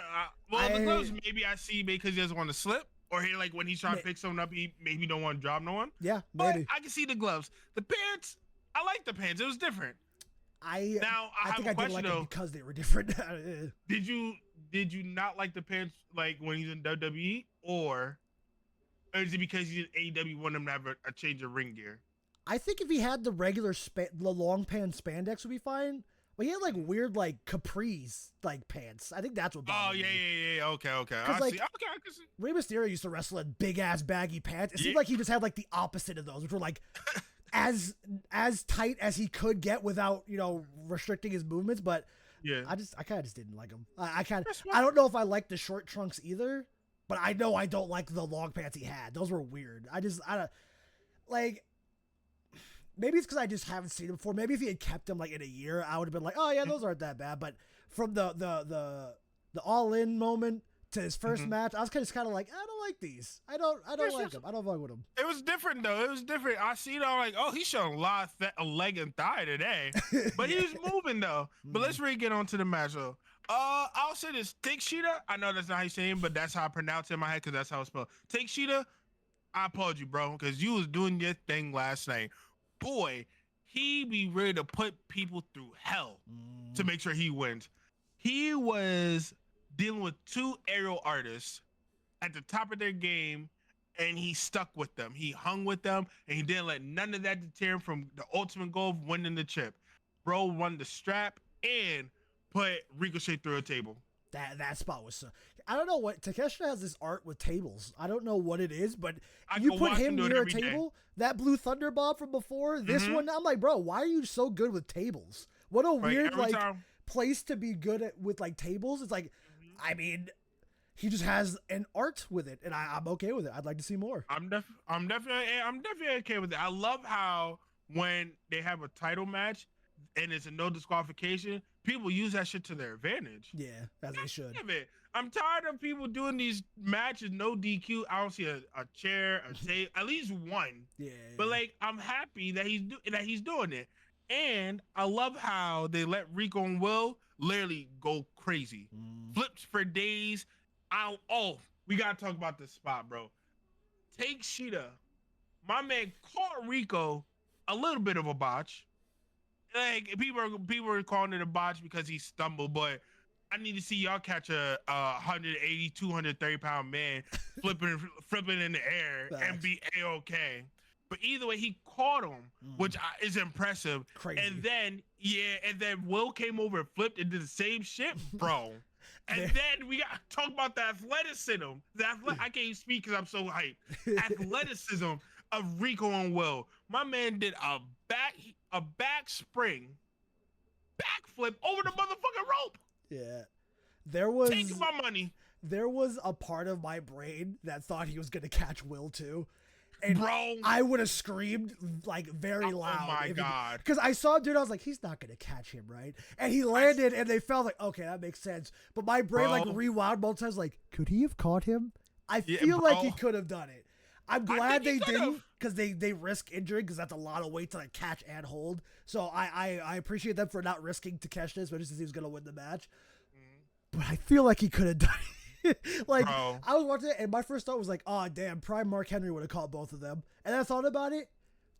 know. The gloves maybe I see because he doesn't want to slip. Or he like when he's trying to pick someone up, he maybe don't want to drop no one. Yeah, maybe. But I can see the gloves. The pants, I like the pants. It was different. I think I did like them because they were different. Did you not like the pants like when he's in WWE or is it because he's in AEW wanted him to have a change of ring gear? I think if he had the regular the long pants spandex would be fine. But he had like weird like capris like pants. I think that's what bothered me. Yeah. Okay. I can see. Rey Mysterio used to wrestle in big ass baggy pants. It seemed like he just had like the opposite of those, which were like as tight as he could get without, you know, restricting his movements. But yeah, I kind of just didn't like him. I don't know if I like the short trunks either, but I know I don't like the long pants he had. Those were weird. I don't like. Maybe it's because I just haven't seen him before. Maybe if he had kept him like in a year, I would have been like, oh yeah, those aren't that bad. But from the all in moment to his first match, I was kind of like, I don't like these. I don't like him. I don't fuck with him. It was different though. It was different. I see though, like, oh, he's showing a lot of leg and thigh today, but he was moving though. But let's really get on to the match though. I'll say this: Takeshita. I know that's not how you say him, but that's how I pronounce it in my head because that's how it's spelled. Takeshita. I applaud you, bro, because you was doing your thing last night. Boy, he be ready to put people through hell to make sure he wins. He was dealing with 2 aerial artists at the top of their game, and he stuck with them. He hung with them, and he didn't let none of that deter him from the ultimate goal of winning the chip. Bro won the strap and put Ricochet through a table. That spot was so. I don't know what Takeshita has this art with tables. I don't know what it is, but I you put him near a day. table. That blue thunder bomb from before, this one, I'm like, bro, why are you so good with tables? What a weird place to be good at with like tables. It's like, I mean, he just has an art with it, and I'm okay with it. I'd like to see more. I'm definitely okay with it. I love how when they have a title match and it's a no disqualification, people use that shit to their advantage. Yeah, as they should. I'm tired of people doing these matches no DQ. I don't see a chair, a tape, at least one. Yeah. But like, I'm happy that he's doing it, and I love how they let Rico and Will literally go crazy, flips for days. We gotta talk about this spot, bro. Takeshita, my man caught Rico a little bit of a botch. Like people are calling it a botch because he stumbled, but I need to see y'all catch a 180, 230 pound man flipping in the air and be A-okay. But either way, he caught him, which is impressive. Crazy. And then Will came over and flipped and did the same shit, bro. And then we got to talk about the athleticism. I can't speak because I'm so hyped. Athleticism of Rico and Will. My man did a back spring, backflip over the motherfucking rope. Yeah. There was taking my money. There was a part of my brain that thought he was gonna catch Will too. And bro, I would have screamed like very loud. Oh my god. Because I saw him, dude, I was like, he's not gonna catch him, right? And he landed and they felt like, okay, that makes sense. But my brain like rewound both times, like, could he have caught him? I feel like he could have done it. I'm glad they didn't, because they risk injury, because that's a lot of weight to like catch and hold. So I appreciate them for not risking Takeshita, especially since he was gonna win the match. But I feel like he could have done it. Like, bro. I was watching it, and my first thought was like, oh damn, Prime Mark Henry would have caught both of them. And I thought about it.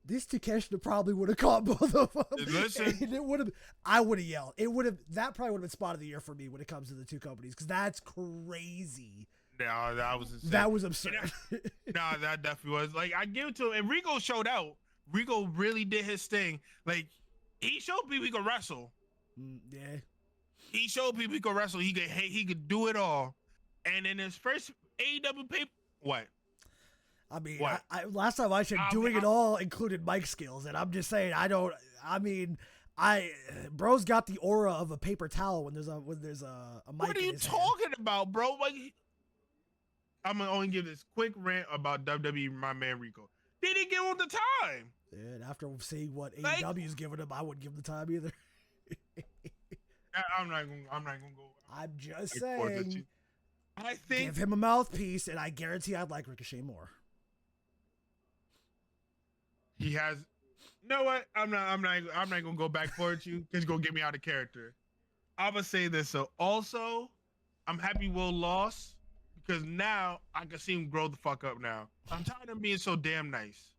This Takeshita probably would have caught both of them. Listen, and it would have. I would have yelled. That probably would have been spot of the year for me when it comes to the two companies, because that's crazy. No, that was insane. That was absurd. No, that definitely was. Like, I give it to him. And Rico showed out. Rico really did his thing. Like, he showed people he could wrestle. Yeah. He showed people he could wrestle. He could do it all. And in his first AEW paper, what? I mean, last time I said doing it all included mic skills, and I'm just saying bro's got the aura of a paper towel when there's a mic. What are you talking about, bro? Like, I'm gonna only give this quick rant about WWE. My man Rico, they didn't give him the time. Yeah, and after seeing what AEW's giving him, I wouldn't give him the time either. I'm not gonna go. I'm just saying. I think give him a mouthpiece, and I guarantee I'd like Ricochet more. He has. You know what? I'm not gonna go back for it. You because you're gonna get me out of character. I'm gonna say this. So also, I'm happy Will lost because now I can see him grow the fuck up. Now I'm tired of being so damn nice.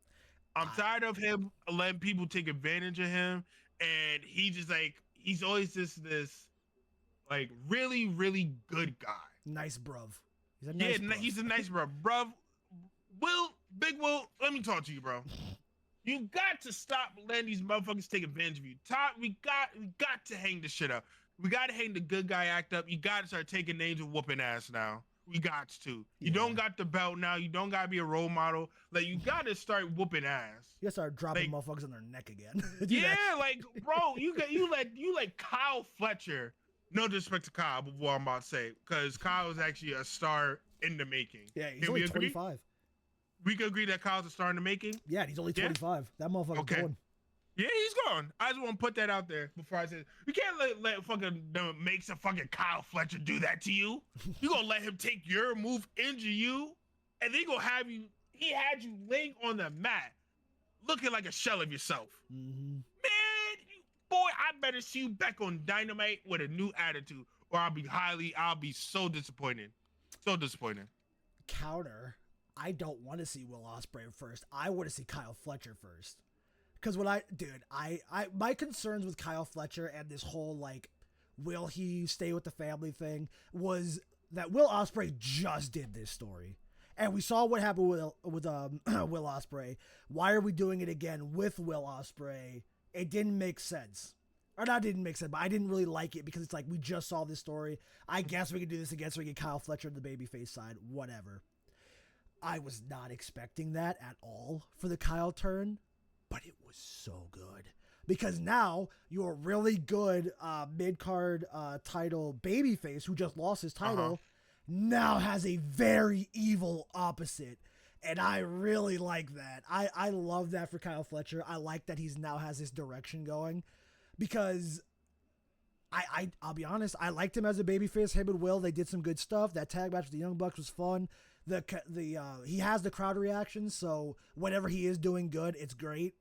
I'm tired of him letting people take advantage of him, and he's always this like really really good guy. Nice bruv. He's a nice bruv. Bruv, Big Will, let me talk to you, bro. You got to stop letting these motherfuckers take advantage of you. We got to hang this shit up. We got to hang the good guy act up. You got to start taking names and whooping ass now. We got to. You don't got the belt now. You don't gotta be a role model. Like, you gotta start whooping ass. You gotta start dropping motherfuckers on their neck again. Like, bro, you let Kyle Fletcher. No disrespect to Kyle, but what I'm about to say, because Kyle is actually a star in the making. Yeah, he's only 25. We can agree that Kyle's a star in the making. Yeah, he's only 25. That motherfucker's going. Yeah, he's gone. I just want to put that out there before I say you can't let fucking makes a fucking Kyle Fletcher do that to you. You gonna let him take your move, injure you, and then he gonna have you. He had you laying on the mat, looking like a shell of yourself. Mm-hmm. Man, boy, I better see you back on Dynamite with a new attitude, or I'll be so disappointed. So disappointed. Counter. I don't want to see Will Ospreay first. I want to see Kyle Fletcher first. Because my concerns with Kyle Fletcher and this whole, like, will he stay with the family thing was that Will Ospreay just did this story. And we saw what happened with Will Ospreay. Why are we doing it again with Will Ospreay? It didn't make sense. Or not didn't make sense, but I didn't really like it because it's like, we just saw this story. I guess we can do this again so we get Kyle Fletcher on the babyface side. Whatever. I was not expecting that at all for the Kyle turn. But it was so good because now your really good mid-card title babyface who just lost his title now has a very evil opposite. And I really like that. I love that for Kyle Fletcher. I like that he's now has this direction going because I'll be honest. I liked him as a babyface. Him and Will, they did some good stuff. That tag match with the Young Bucks was fun. He has the crowd reactions, so whenever he is doing good, it's great.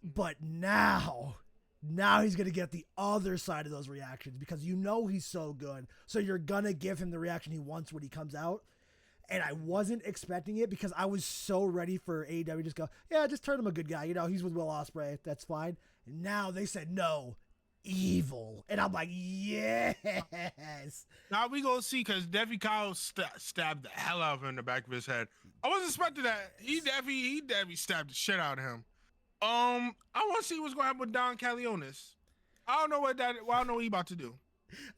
But now he's going to get the other side of those reactions because he's so good. So you're going to give him the reaction he wants when he comes out. And I wasn't expecting it because I was so ready for AEW to just go, yeah, just turn him a good guy. He's with Will Ospreay. That's fine. And now they said, no, evil. And I'm like, yes. Now we gonna see because definitely Kyle stabbed the hell out of him in the back of his head. I wasn't expecting that. He definitely stabbed the shit out of him. I want to see what's going to happen with Don Calleonis. I don't know what he's about to do.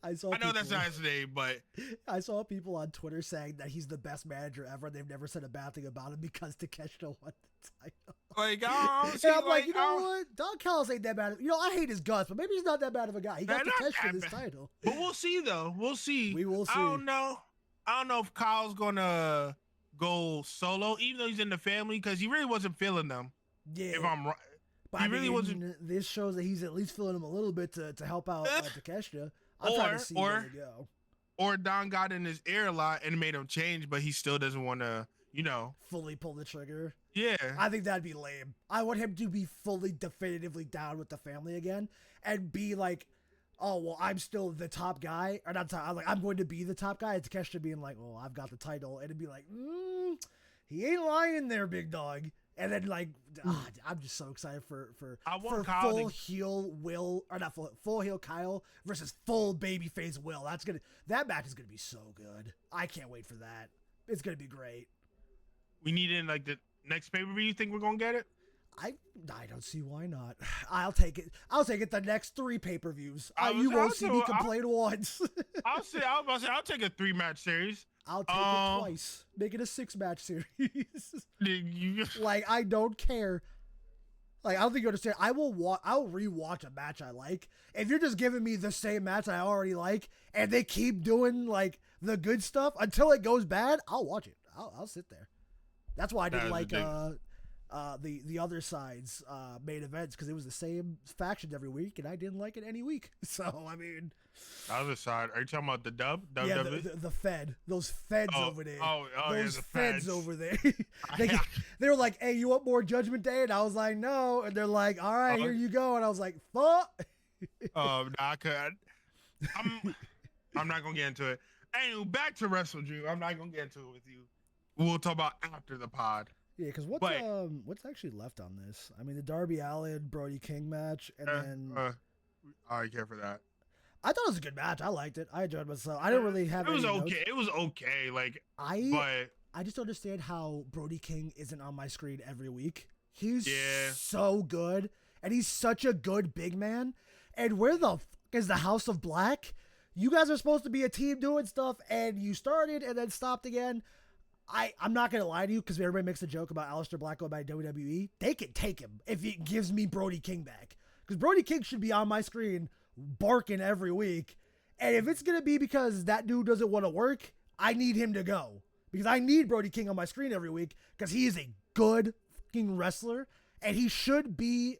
I know that's not his name, but I saw people on Twitter saying that he's the best manager ever. They've never said a bad thing about him because Takeshita won the title. Like, I'm like, you know what? Don Callis ain't that bad. I hate his guts, but maybe he's not that bad of a guy. He got Takeshita this title. But we'll see, though. We'll see. We will see. I don't know if Kyle's gonna go solo, even though he's in the family, because he really wasn't feeling them. Yeah. If I'm right. But he really wasn't. This shows that he's at least feeling him a little bit to help out Takeshita. I'm trying to see where they go. Or Don got in his ear a lot and made him change, but he still doesn't want to, fully pull the trigger. Yeah. I think that'd be lame. I want him to be fully definitively down with the family again and be like, oh, well, I'm still the top guy. Or not top, I'm going to be the top guy. And Takeshita being like, oh, I've got the title. And it'd be like, he ain't lying there, big dog. And then I'm just so excited for full heel Will, or not full heel Kyle versus full babyface Will. That match is gonna be so good. I can't wait for that. It's gonna be great. We need it in the next pay-per-view. You think we're gonna get it? I don't see why not. I'll take it. I'll take it the next 3 pay-per-views. You won't see me complain once. I'll take a 3-match series. I'll take it twice. Make it a 6-match series. I don't care. I don't think you understand. I'll rewatch a match I like. If you're just giving me the same match I already like, and they keep doing the good stuff until it goes bad, I'll watch it. I'll sit there. That's why I didn't like the other side's main events, because it was the same factions every week, and I didn't like it any week. So I mean. The other side. Are you talking about the dub? Yeah, the Fed. Those Feds over there. Those Feds over there. They were like, hey, you want more Judgment Day? And I was like, no. And they're like, all right, here you go. And I was like, fuck. I'm not going to get into it. Anyway, back to WrestleDream. I'm not going to get into it with you. We'll talk about after the pod. Yeah, because what's actually left on this? I mean, the Darby Allin, Brody King match, and then... I care for that. I thought it was a good match. I liked it. I enjoyed myself. I didn't really have. It was okay. It was okay. I just don't understand how Brody King isn't on my screen every week. He's so good, and he's such a good big man. And where the fuck is the House of Black? You guys are supposed to be a team doing stuff, and you started and then stopped again. I'm not going to lie to you, because everybody makes a joke about Aleister Black going by WWE. They can take him if it gives me Brody King back. Because Brody King should be on my screen barking every week. And if it's going to be because that dude doesn't want to work, I need him to go. Because I need Brody King on my screen every week, because he is a good fucking wrestler. And he should be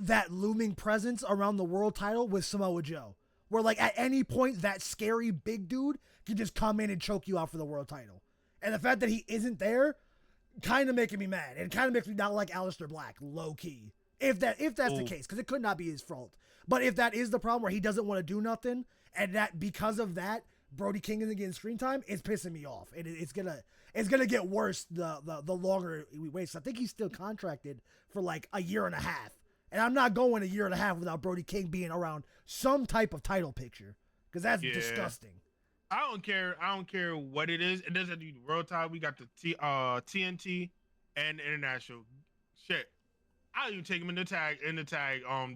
that looming presence around the world title with Samoa Joe. Where, like, at any point, that scary big dude can just come in and choke you out for the world title. And the fact that he isn't there kind of making me mad. And kind of makes me not like Aleister Black, low-key. If that's the case, because it could not be his fault. But if that is the problem, where he doesn't want to do nothing, and that because of that, Brody King isn't getting screen time, it's pissing me off. And it's gonna get worse the longer we wait. So I think he's still contracted for like a year and a half. And I'm not going a year and a half without Brody King being around some type of title picture. Because that's disgusting. I don't care what it is. It doesn't have to be the world title. We got the TNT and the international. Shit. I'll even take him in the tag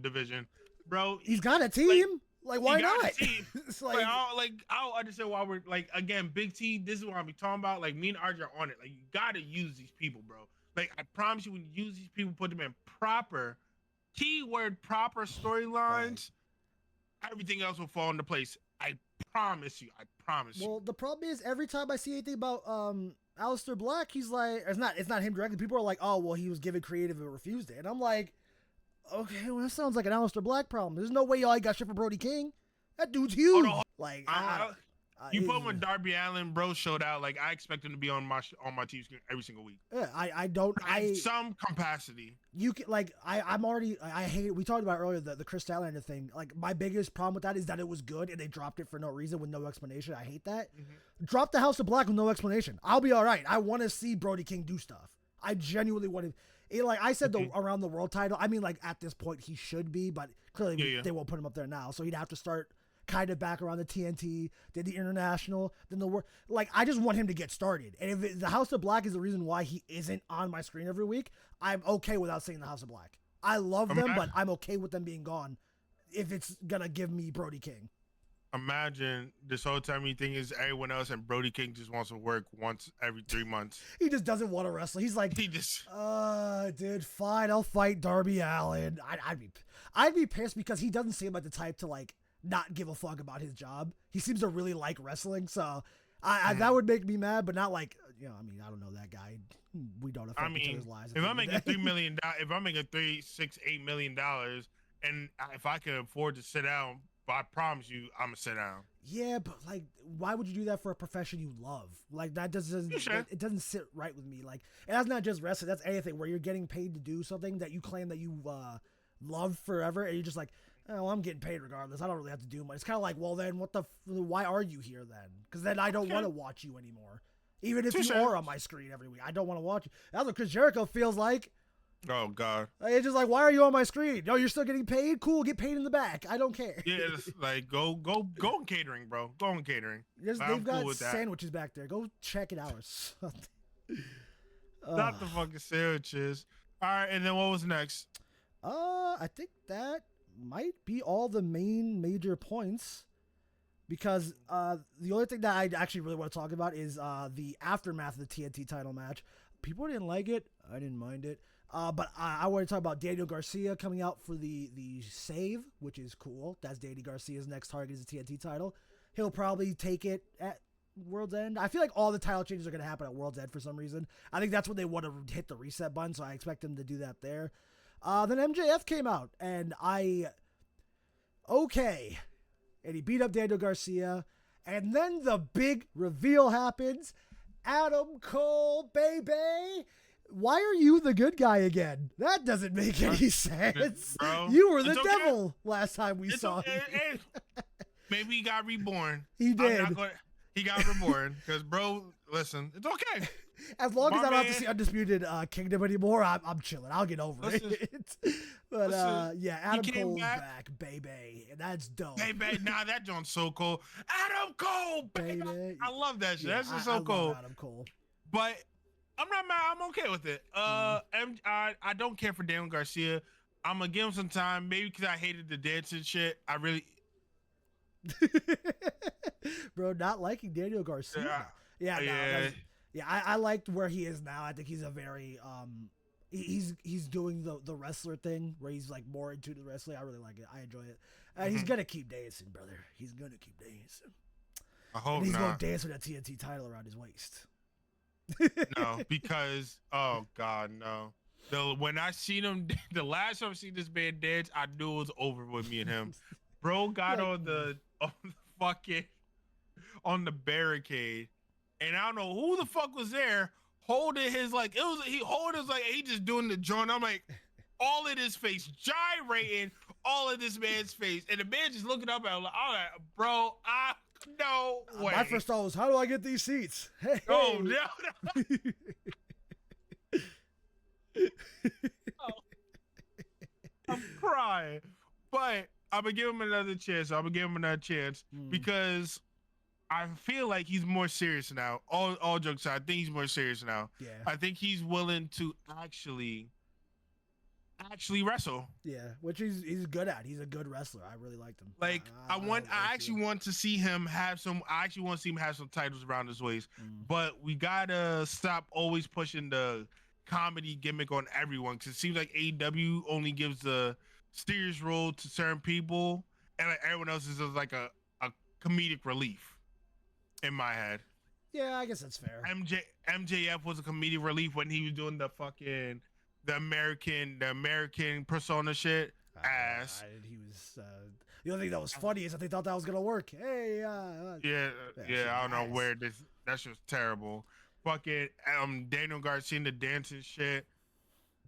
division. Bro. He's got a team. Like why not? It's like I don't understand why we're like, again, Big T, this is what I'm talking about. Like me and RJ are on it. Like you gotta use these people, bro. Like I promise you, when you use these people, put them in proper proper storylines, everything else will fall into place. I promise you. Well, the problem is every time I see anything about Aleister Black, he's like, it's not him directly. People are like, oh well, he was given creative and refused it. And I'm like, okay, well that sounds like an Aleister Black problem. There's no way y'all got shit for Brody King. That dude's huge. Oh, no. Like you put him when Darby Allin, bro, showed out. Like I expect him to be on my TV screen every single week. Yeah, I some capacity. You can like I hate. We talked about earlier the Chris Statlander thing. Like my biggest problem with that is that it was good and they dropped it for no reason with no explanation. I hate that. Mm-hmm. Drop the House of Black with no explanation. I'll be all right. I want to see Brody King do stuff. I genuinely want to. Like I said, the around the world title. I mean, like at this point he should be, but clearly they won't put him up there now. So he'd have to start kind of back around the TNT, then the international, then the world. Like I just want him to get started. And if the House of Black is the reason why he isn't on my screen every week, I'm okay without seeing the House of Black. I love them, but I'm okay with them being gone if it's gonna give me Brody King. Imagine this whole time you think is everyone else, and Brody King just wants to work once every 3 months. He just doesn't want to wrestle. He's like, dude, fine, I'll fight Darby Allin. I'd be pissed because he doesn't seem like the type to like not give a fuck about his job. He seems to really like wrestling, so that would make me mad, but not like, you know, I mean, I don't know that guy. We don't affect each other's lives. If I'm making $3 million, if I'm making $3, $6, $8 million, and if I can afford to sit down, but I promise you, I'm gonna sit down. Yeah, but like, why would you do that for a profession you love? Like that doesn't it doesn't sit right with me. Like, and that's not just wrestling. That's anything where you're getting paid to do something that you claim that you love forever, and you're just like, oh, well, I'm getting paid regardless. I don't really have to do much. It's kind of like, well, then why are you here then? Because then I don't want to watch you anymore. Even if you are on my screen every week, I don't want to watch you. That's what Chris Jericho feels like. Oh God! It's just like, why are you on my screen? No, you're still getting paid. Cool, get paid in the back. I don't care. Yeah, it's like go on catering, bro. Go on catering. They've got sandwiches back there. Go check it out. Not the fucking sandwiches. All right, and then what was next? I think that might be all the major points, because the only thing that I actually really want to talk about is the aftermath of the TNT title match. People didn't like it. I didn't mind it. But I want to talk about Daniel Garcia coming out for the save, which is cool. That's Daniel Garcia's next target is the TNT title. He'll probably take it at World's End. I feel like all the title changes are going to happen at World's End for some reason. I think that's when they want to hit the reset button, so I expect them to do that there. Then MJF came out, and and he beat up Daniel Garcia, and then the big reveal happens. Adam Cole, baby! Why are you the good guy again? That doesn't make any sense. Bro, you were the devil last time we saw him. Maybe he got reborn. He did. He got reborn because, bro, listen, it's okay. As long as I don't have to see Undisputed Kingdom anymore, I'm chilling. I'll get over it. But yeah, Adam Cole's back, baby, and that's dope. Baby, nah, that joint's so cool. Adam Cole, baby. I love that shit. Yeah, that's just so cool. Adam Cole. But I'm not mad. I'm okay with it. I don't care for Daniel Garcia. I'm gonna give him some time, maybe because I hated the dancing shit. Bro, not liking Daniel Garcia. Yeah. I liked where he is now. I think he's a very he's doing the wrestler thing where he's like more into the wrestling. I really like it. I enjoy it. And he's gonna keep dancing, brother. He's gonna keep dancing. I hope and he's not. gonna dance with that TNT title around his waist. No, because God, no. When I seen him, the last time I seen this man dance, I knew it was over with me and him. Bro got on the fucking on the barricade, and I don't know who the fuck was there holding his he just doing the joint. I'm like, all in his face, gyrating, all in this man's face, and the man just looking up at him like, all right, bro, no way. My first thought was, how do I get these seats? Hey. Oh no. Oh, I'm crying, but I'm gonna give him another chance. Because I feel like he's more serious now. All jokes aside, I think he's more serious now. Yeah. I think he's willing to actually wrestle. Yeah, which he's good at. He's a good wrestler. I really liked him. Like I actually want to see him have some. I actually want to see him have some titles around his waist. But we gotta stop always pushing the comedy gimmick on everyone, because it seems like AEW only gives the serious role to certain people, and like everyone else is just like a comedic relief. In my head. Yeah, I guess that's fair. MJF was a comedic relief when he was doing the American persona shit. He was the only thing that was funny is that they thought that was gonna work. Hey, yeah, I don't know where that's just terrible. Fucking Daniel Garcia, the dancing shit,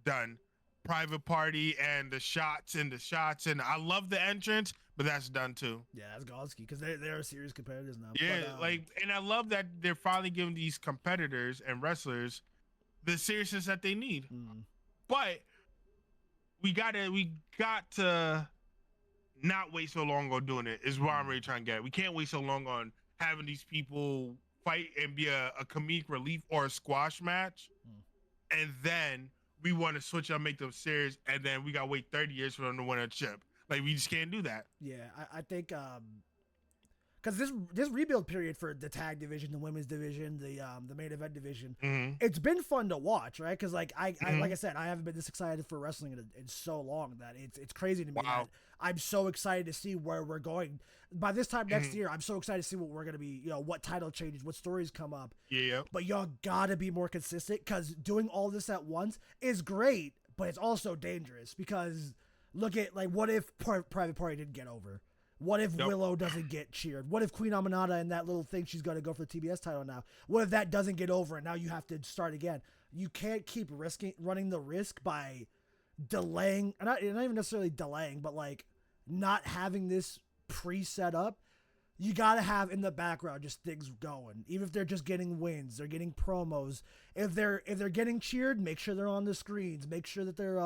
done. Private Party and the shots, and I love the entrance, but that's done too. Yeah, that's Gonski, because they're serious competitors now. Yeah, and I love that they're finally giving these competitors and wrestlers the seriousness that they need. But we got to not wait so long on doing it, is what I'm really trying to get. We can't wait so long on having these people fight and be a comedic relief or a squash match, and then we want to switch up, make them serious, and then we got to wait 30 years for them to win a chip. Like, we just can't do that. Yeah, I think because this rebuild period for the tag division, the women's division, the main event division, it's been fun to watch, right? Because like I like I said, I haven't been this excited for wrestling in so long that it's crazy to me. Wow. I'm so excited to see where we're going. By this time next year, I'm so excited to see what we're gonna be. What title changes, what stories come up. Yeah. But y'all gotta be more consistent, because doing all this at once is great, but it's also dangerous, because look at, like, what if Private Party didn't get over? What if Willow doesn't get cheered? What if Queen Aminata and that little thing she's going to go for the TBS title now? What if that doesn't get over and now you have to start again? You can't keep running the risk by delaying, not even necessarily delaying, but like not having this pre-set up. You got to have in the background just things going. Even if they're just getting wins, they're getting promos. If they're getting cheered, make sure they're on the screens. Make sure that they're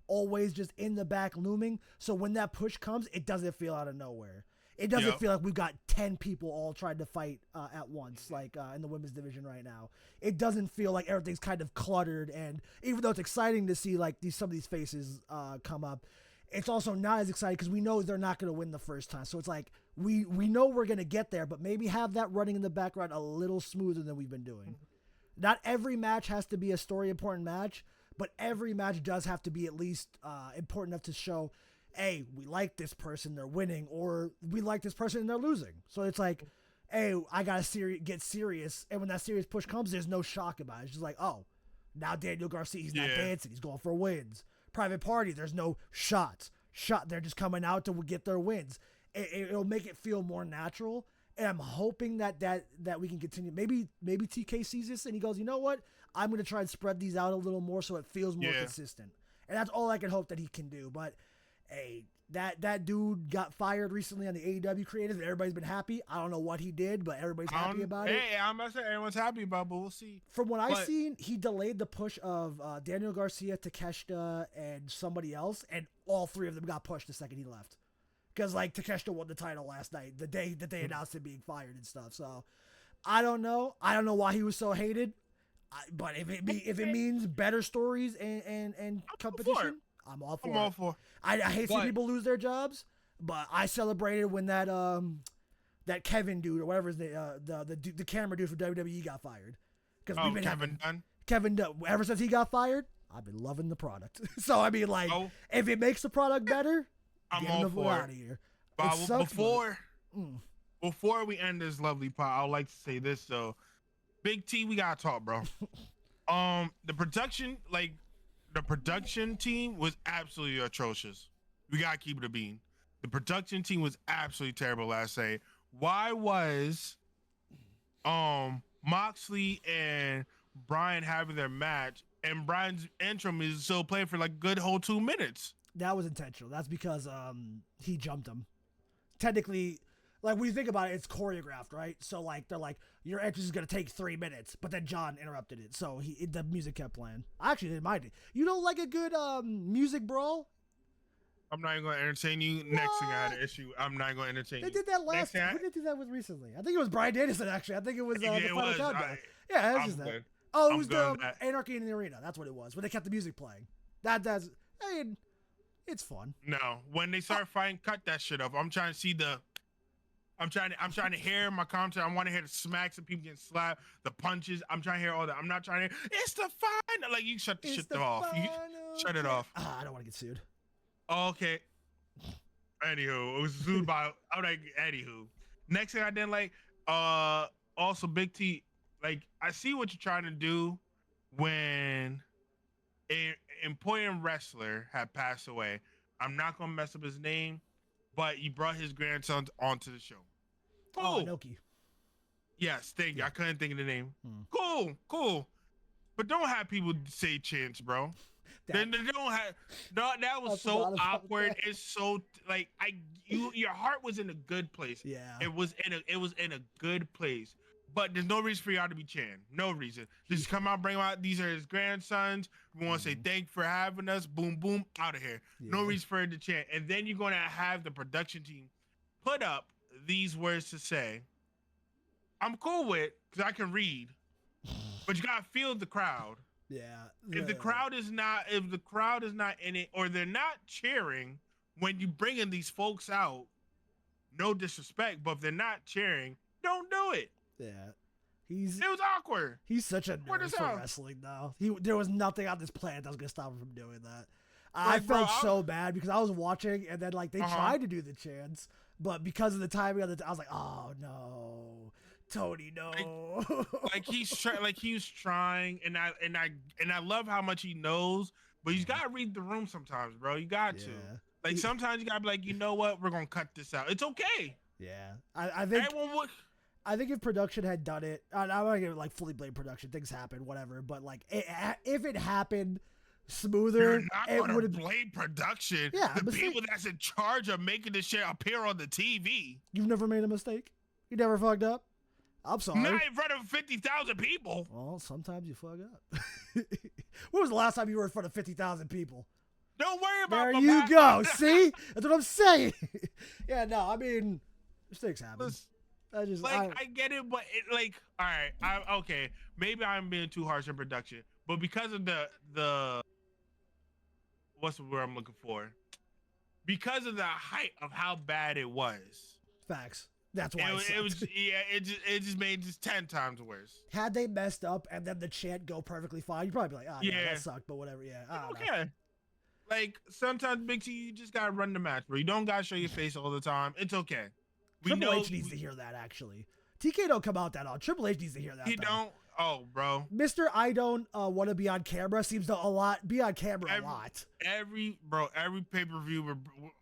always just in the back looming, so when that push comes, it doesn't feel out of nowhere. It doesn't feel like we've got 10 people all trying to fight at once, like in the women's division right now. It doesn't feel like everything's kind of cluttered, and even though it's exciting to see like some of these faces come up, it's also not as exciting because we know they're not going to win the first time. So it's like we know we're going to get there, but maybe have that running in the background a little smoother than we've been doing. Not every match has to be a story important match, but every match does have to be at least important enough to show, hey, we like this person, they're winning, or we like this person and they're losing. So it's like, hey, I got to get serious. And when that serious push comes, there's no shock about it. It's just like, oh, now Daniel Garcia, he's not dancing. He's going for wins. Private Party, there's no shots. They're just coming out to get their wins. It'll make it feel more natural. And I'm hoping that we can continue. Maybe TK sees this and he goes, you know what? I'm going to try and spread these out a little more so it feels more consistent. And that's all I can hope that he can do. But, hey, that dude got fired recently on the AEW creative, and everybody's been happy. I don't know what he did, but everybody's happy about it. Hey, I'm not saying everyone's happy about it, but we'll see. From what I've seen, he delayed the push of Daniel Garcia, Takeshita, and somebody else, and all three of them got pushed the second he left. Because, like, Takeshita won the title last night, the day that they announced him being fired and stuff. So, I don't know. I don't know why he was so hated. But if it means better stories and competition, I'm all for it. I hate seeing people lose their jobs, But I celebrated when that Kevin dude or whatever his name, the camera dude for WWE got fired. Because we've been Kevin Dunn. Ever since he got fired, I've been loving the product. So I mean, like, if it makes the product better, I'm all for out of here. Before we end this lovely pod, I'd like to say this though. Big T, we gotta talk, bro. The production team was absolutely atrocious. We gotta keep it a bean. The production team was absolutely terrible last night. Why was Moxley and Brian having their match and Brian's intro is still playing for like a good whole 2 minutes? That was intentional. That's because he jumped him. Technically, like when you think about it, it's choreographed, right? So like they're like, your entrance is gonna take 3 minutes, but then John interrupted it, so the music kept playing. I actually didn't mind it. You don't like a good music brawl? I'm not even gonna entertain you. What? Next thing I had an issue, I'm not gonna entertain you. They did that last time. Who did they do that with recently? I think it was Brian Danielson, actually. I think it was the Final Countdown. Yeah, that's just that. Oh, it was the Anarchy in the Arena. That's what it was. When they kept the music playing. That's I mean, it's fun. No, when they start fighting, cut that shit off. I'm trying to see I'm trying to hear my commentary. I want to hear the smacks and people getting slapped, the punches. I'm trying to hear all that. I'm not trying to hear, it's the final. Like, you shut the shit off. You shut it off. I don't want to get sued. Okay. Anywho, it was sued by, I'm like, anywho. Next thing I didn't like, also Big T, like, I see what you're trying to do when an important wrestler had passed away. I'm not going to mess up his name, but you brought his grandson onto the show. Cool. Noki. Yes, thank you. I couldn't think of the name. Cool. But don't have people say chants, bro. They don't have. No, that was so awkward. That. It's so like your heart was in a good place. Yeah. It was in a good place. But there's no reason for y'all to be chanting. No reason. Just come out, bring them out. These are his grandsons. We want to say thank you for having us. Boom, boom, out of here. Yeah. No reason for it to chant. And then you're going to have the production team put up these words to say. I'm cool with because I can read, but you gotta feel the crowd. Yeah. If the crowd is not in it, or they're not cheering when you bringing these folks out, no disrespect, but if they're not cheering, don't do it. Yeah. It was awkward. He's such a nerd for wrestling, though. There was nothing on this planet that was gonna stop him from doing that. I felt so bad because I was watching, and then like they tried to do the chants, but because of the timing of I was like, oh no, Tony, no. Like he's trying, and I love how much he knows, but he's gotta read the room sometimes, bro. You got to. Like sometimes you gotta be like, you know what, we're gonna cut this out. It's okay. Yeah, I think if production had done it, I'm not gonna like fully blame production. Things happen, whatever. But like, if it happened smoother, you're not gonna blame production. Yeah, the people that's in charge of making this shit appear on the TV. You've never made a mistake. You never fucked up. I'm sorry. Not in front of 50,000 people. Well, sometimes you fuck up. When was the last time you were in front of 50,000 people? Don't worry about there you go. See? That's what I'm saying. Yeah, no, I mean, mistakes happen. I get it, but all right, okay, maybe I'm being too harsh in production, but because of the what's the word I'm looking for? Because of the height of how bad it was. Facts. That's why it just made it 10 times worse. Had they messed up and then the chant go perfectly fine, you'd probably be like, yeah, that sucked, but whatever. Yeah, okay. Like sometimes, Big T, you just gotta run the match, bro. You don't gotta show your face all the time. It's okay. Triple H needs to hear that, actually. TK don't come out that on. Triple H needs to hear that. He don't. Oh, bro. Mr. I don't want to be on camera seems to be on camera a lot. Every pay-per-view, we're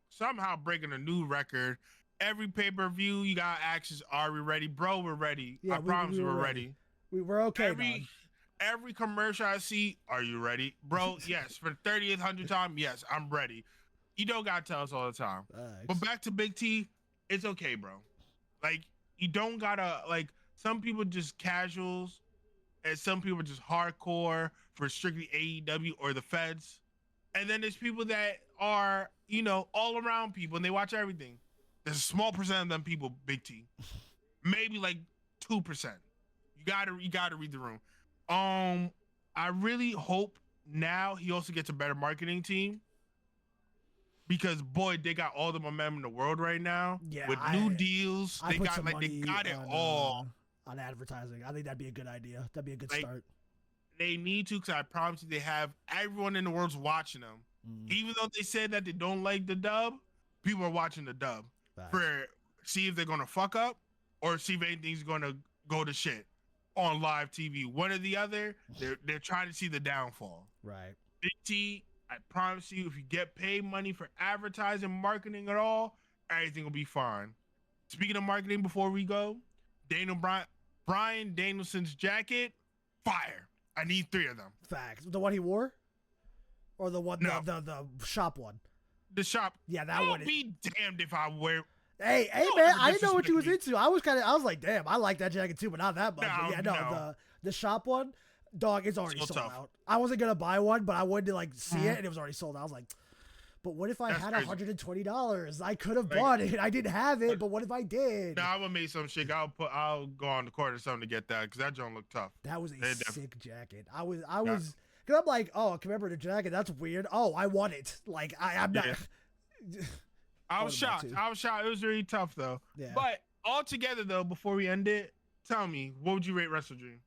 somehow breaking a new record. Every pay-per-view, you got actions. Are we ready? Bro, we're ready. I promise we're ready. We're okay, Every commercial I see, are you ready? Bro, yes. For the 30th, 100th time, yes, I'm ready. You don't got to tell us all the time. Thanks. But back to Big T, it's okay, bro. Like, you don't gotta, like, some people just casuals, and some people just hardcore for strictly AEW or the feds. And then there's people that are, all around people, and they watch everything. There's a small percent of them people, Big T. Maybe like 2%. You gotta read the room. I really hope now he also gets a better marketing team. because boy, they got all the momentum in the world right now. Yeah, with new deals. I They put got some like they money got it on, all. On advertising. I think that'd be a good idea. That'd be a good Like start. they need to, because I promise you, they have everyone in the world's watching them. Even though they said that they don't like the dub, people are watching the dub for see if they're gonna fuck up or see if anything's gonna go to shit on live TV. One or the other, they're trying to see the downfall. Right. Big T, I promise you, if you get paid money for advertising, marketing at all, everything will be fine. Speaking of marketing, before we go, Brian Danielson's jacket, fire. I need 3 of them. Facts. The one he wore, or the one No. the shop one. The shop. Yeah, that I'll one. Be damned if I wear. Hey, man! I didn't know what you was into. I was like, damn, I like that jacket too, but not that much. No, but yeah, no. The shop one, dog, it's already sold tough. out. I wasn't gonna buy one, but I wanted to like see it, and it was already sold out. I was like, but what if I had $120? I could have bought it. I didn't have it, but what if I did? No, I'm gonna make some shit. I'll go on the court or something to get that, because that joint looked tough. That was a sick jacket. I was, because I'm like, oh, commemorative jacket. That's weird. Oh, I want it. Like I'm not. I was shocked. It was really tough though. Yeah. But altogether though, before we end it, tell me, what would you rate WrestleDream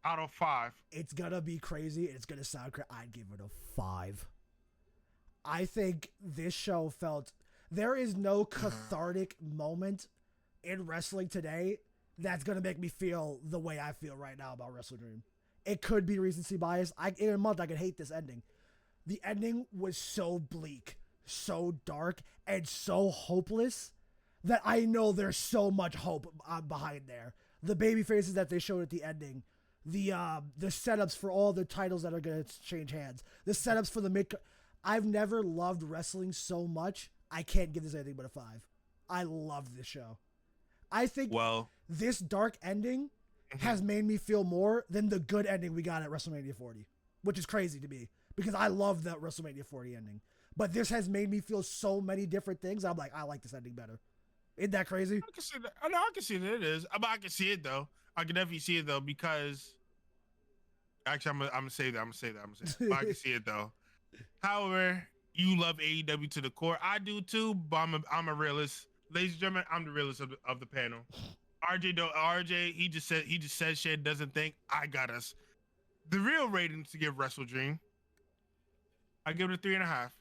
out of 5? It's gonna be crazy. It's gonna sound crazy. I'd give it a 5. I think this show felt there is no cathartic moment in wrestling today that's gonna make me feel the way I feel right now about WrestleDream. It could be recency bias. In a month I could hate this ending. The ending was so bleak, so dark, and so hopeless that I know there's so much hope behind there. The baby faces that they showed at the ending, the setups for all the titles that are gonna change hands, the setups for the mid. I've never loved wrestling so much. I can't give this anything but a 5. I love this show. I think this dark ending has made me feel more than the good ending we got at WrestleMania 40, which is crazy to me because I love that WrestleMania 40 ending. But this has made me feel so many different things. I'm like, I like this ending better. Isn't that crazy? I can see that. I know. I can see that it is. I can see it though. I can definitely see it though, because actually, I'm gonna say that. But I can see it though. However, you love AEW to the core. I do too, but I'm a realist. Ladies and gentlemen, I'm the realist of the panel. RJ, he just says shit, doesn't think. I got us. The real ratings to give WrestleDream, I give it a 3.5.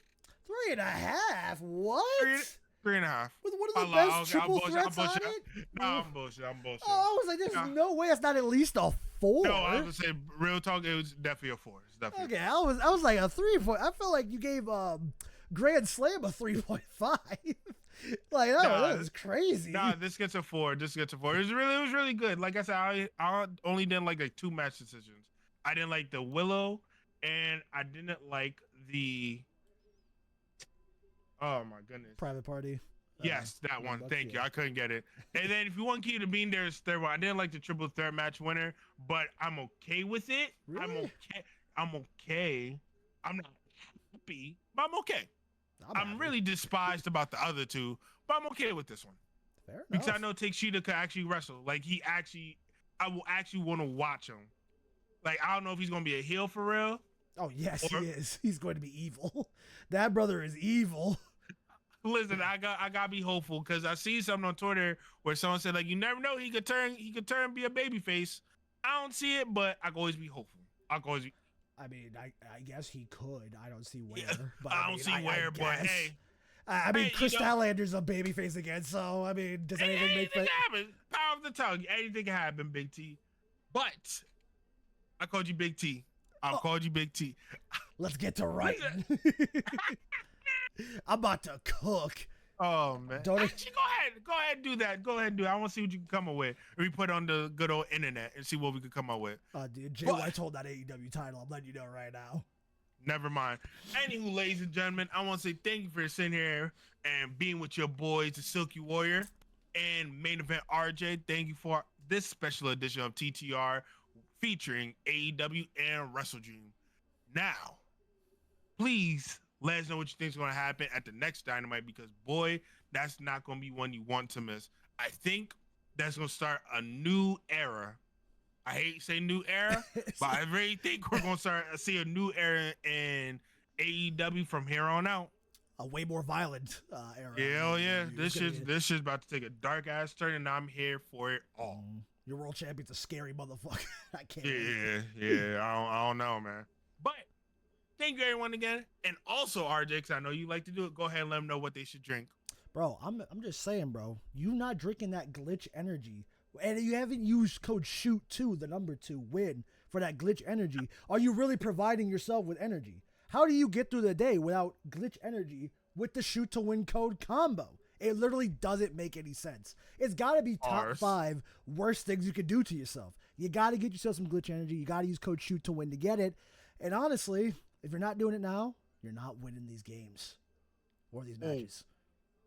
3.5? What? 3.5. With one of the best triple threats on it? No, I'm bullshit. Oh, I was like, there's no way it's not at least a 4. No, I was gonna say, real talk, it was definitely a 4. It's definitely okay, I was like a 3. I feel like you gave Grand Slam a 3.5. Like, that was crazy. Nah, this gets a 4. It was really good. Like I said, I only didn't like 2 match decisions. I didn't like the Willow, and I didn't like the. Oh my goodness. Private Party. Yes, that one. Thank you. I couldn't get it. And then if you want Key to Bean, there's third one. I didn't like the triple threat match winner, but I'm okay with it. Really? I'm okay. I'm not happy, but I'm okay. I'm really despised about the other 2, but I'm okay with this one. Fair enough. Because I know Takeshita could actually wrestle. Like I will actually want to watch him. Like, I don't know if he's going to be a heel for real. Oh, yes, he is. He's going to be evil. That brother is evil. Listen, I gotta be hopeful, because I see something on Twitter where someone said, like, you never know, he could turn and be a babyface. I don't see it, but I can always be hopeful. I mean, I guess he could. I don't see where. Yeah, but I don't see where, but hey. I mean, Chris Statlander's a babyface again, so I mean, does anything make sense? Happen? Power of the tongue. Anything can happen, Big T. But I called you Big T. Called you Big T. Let's get to writing. I'm about to cook. Oh man! Actually, go ahead, and do that. Go ahead and do it. I want to see what you can come up with. We put on the good old internet and see what we could come up with. Dude, Jay White's holding that AEW title. I'm letting you know right now. Never mind. Anywho, ladies and gentlemen, I want to say thank you for sitting here and being with your boys, the Silky Warrior and Main Event RJ. Thank you for this special edition of TTR featuring AEW and WrestleDream. Now, please let us know what you think is going to happen at the next Dynamite, because, boy, that's not going to be one you want to miss. I think that's going to start a new era. I hate to say new era, but I really think we're going to see a new era in AEW from here on out. a way more violent era. Hell yeah, this shit's about to take a dark ass turn, and I'm here for it all. Your world champion's a scary motherfucker. I can't. Yeah. I don't know, man. But thank you everyone again, and also RJ, because I know you like to do it. Go ahead and let them know what they should drink. Bro, I'm just saying, bro. You not drinking that glitch energy, and you haven't used code SHOOT2, the number 2, win for that glitch energy. Are you really providing yourself with energy? How do you get through the day without glitch energy with the shoot to win code combo? It literally doesn't make any sense. It's got to be top 5 worst things you could do to yourself. You got to get yourself some glitch energy. You got to use code shoot to win to get it. And honestly, if you're not doing it now, you're not winning these games or these matches.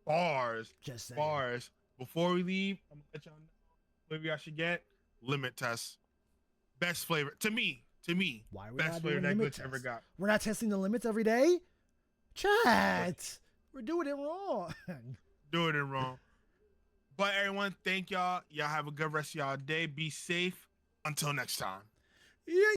Bars. Just saying. Bars. Before we leave, I'm going to let y'all know maybe I should get limit tests. Best flavor. To me. Why are we best not flavor doing that limit glitch ever got. We're not testing the limits every day? Chat. We're doing it wrong. Doing it wrong. But everyone, thank y'all. Y'all have a good rest of y'all day. Be safe. Until next time. Yeah.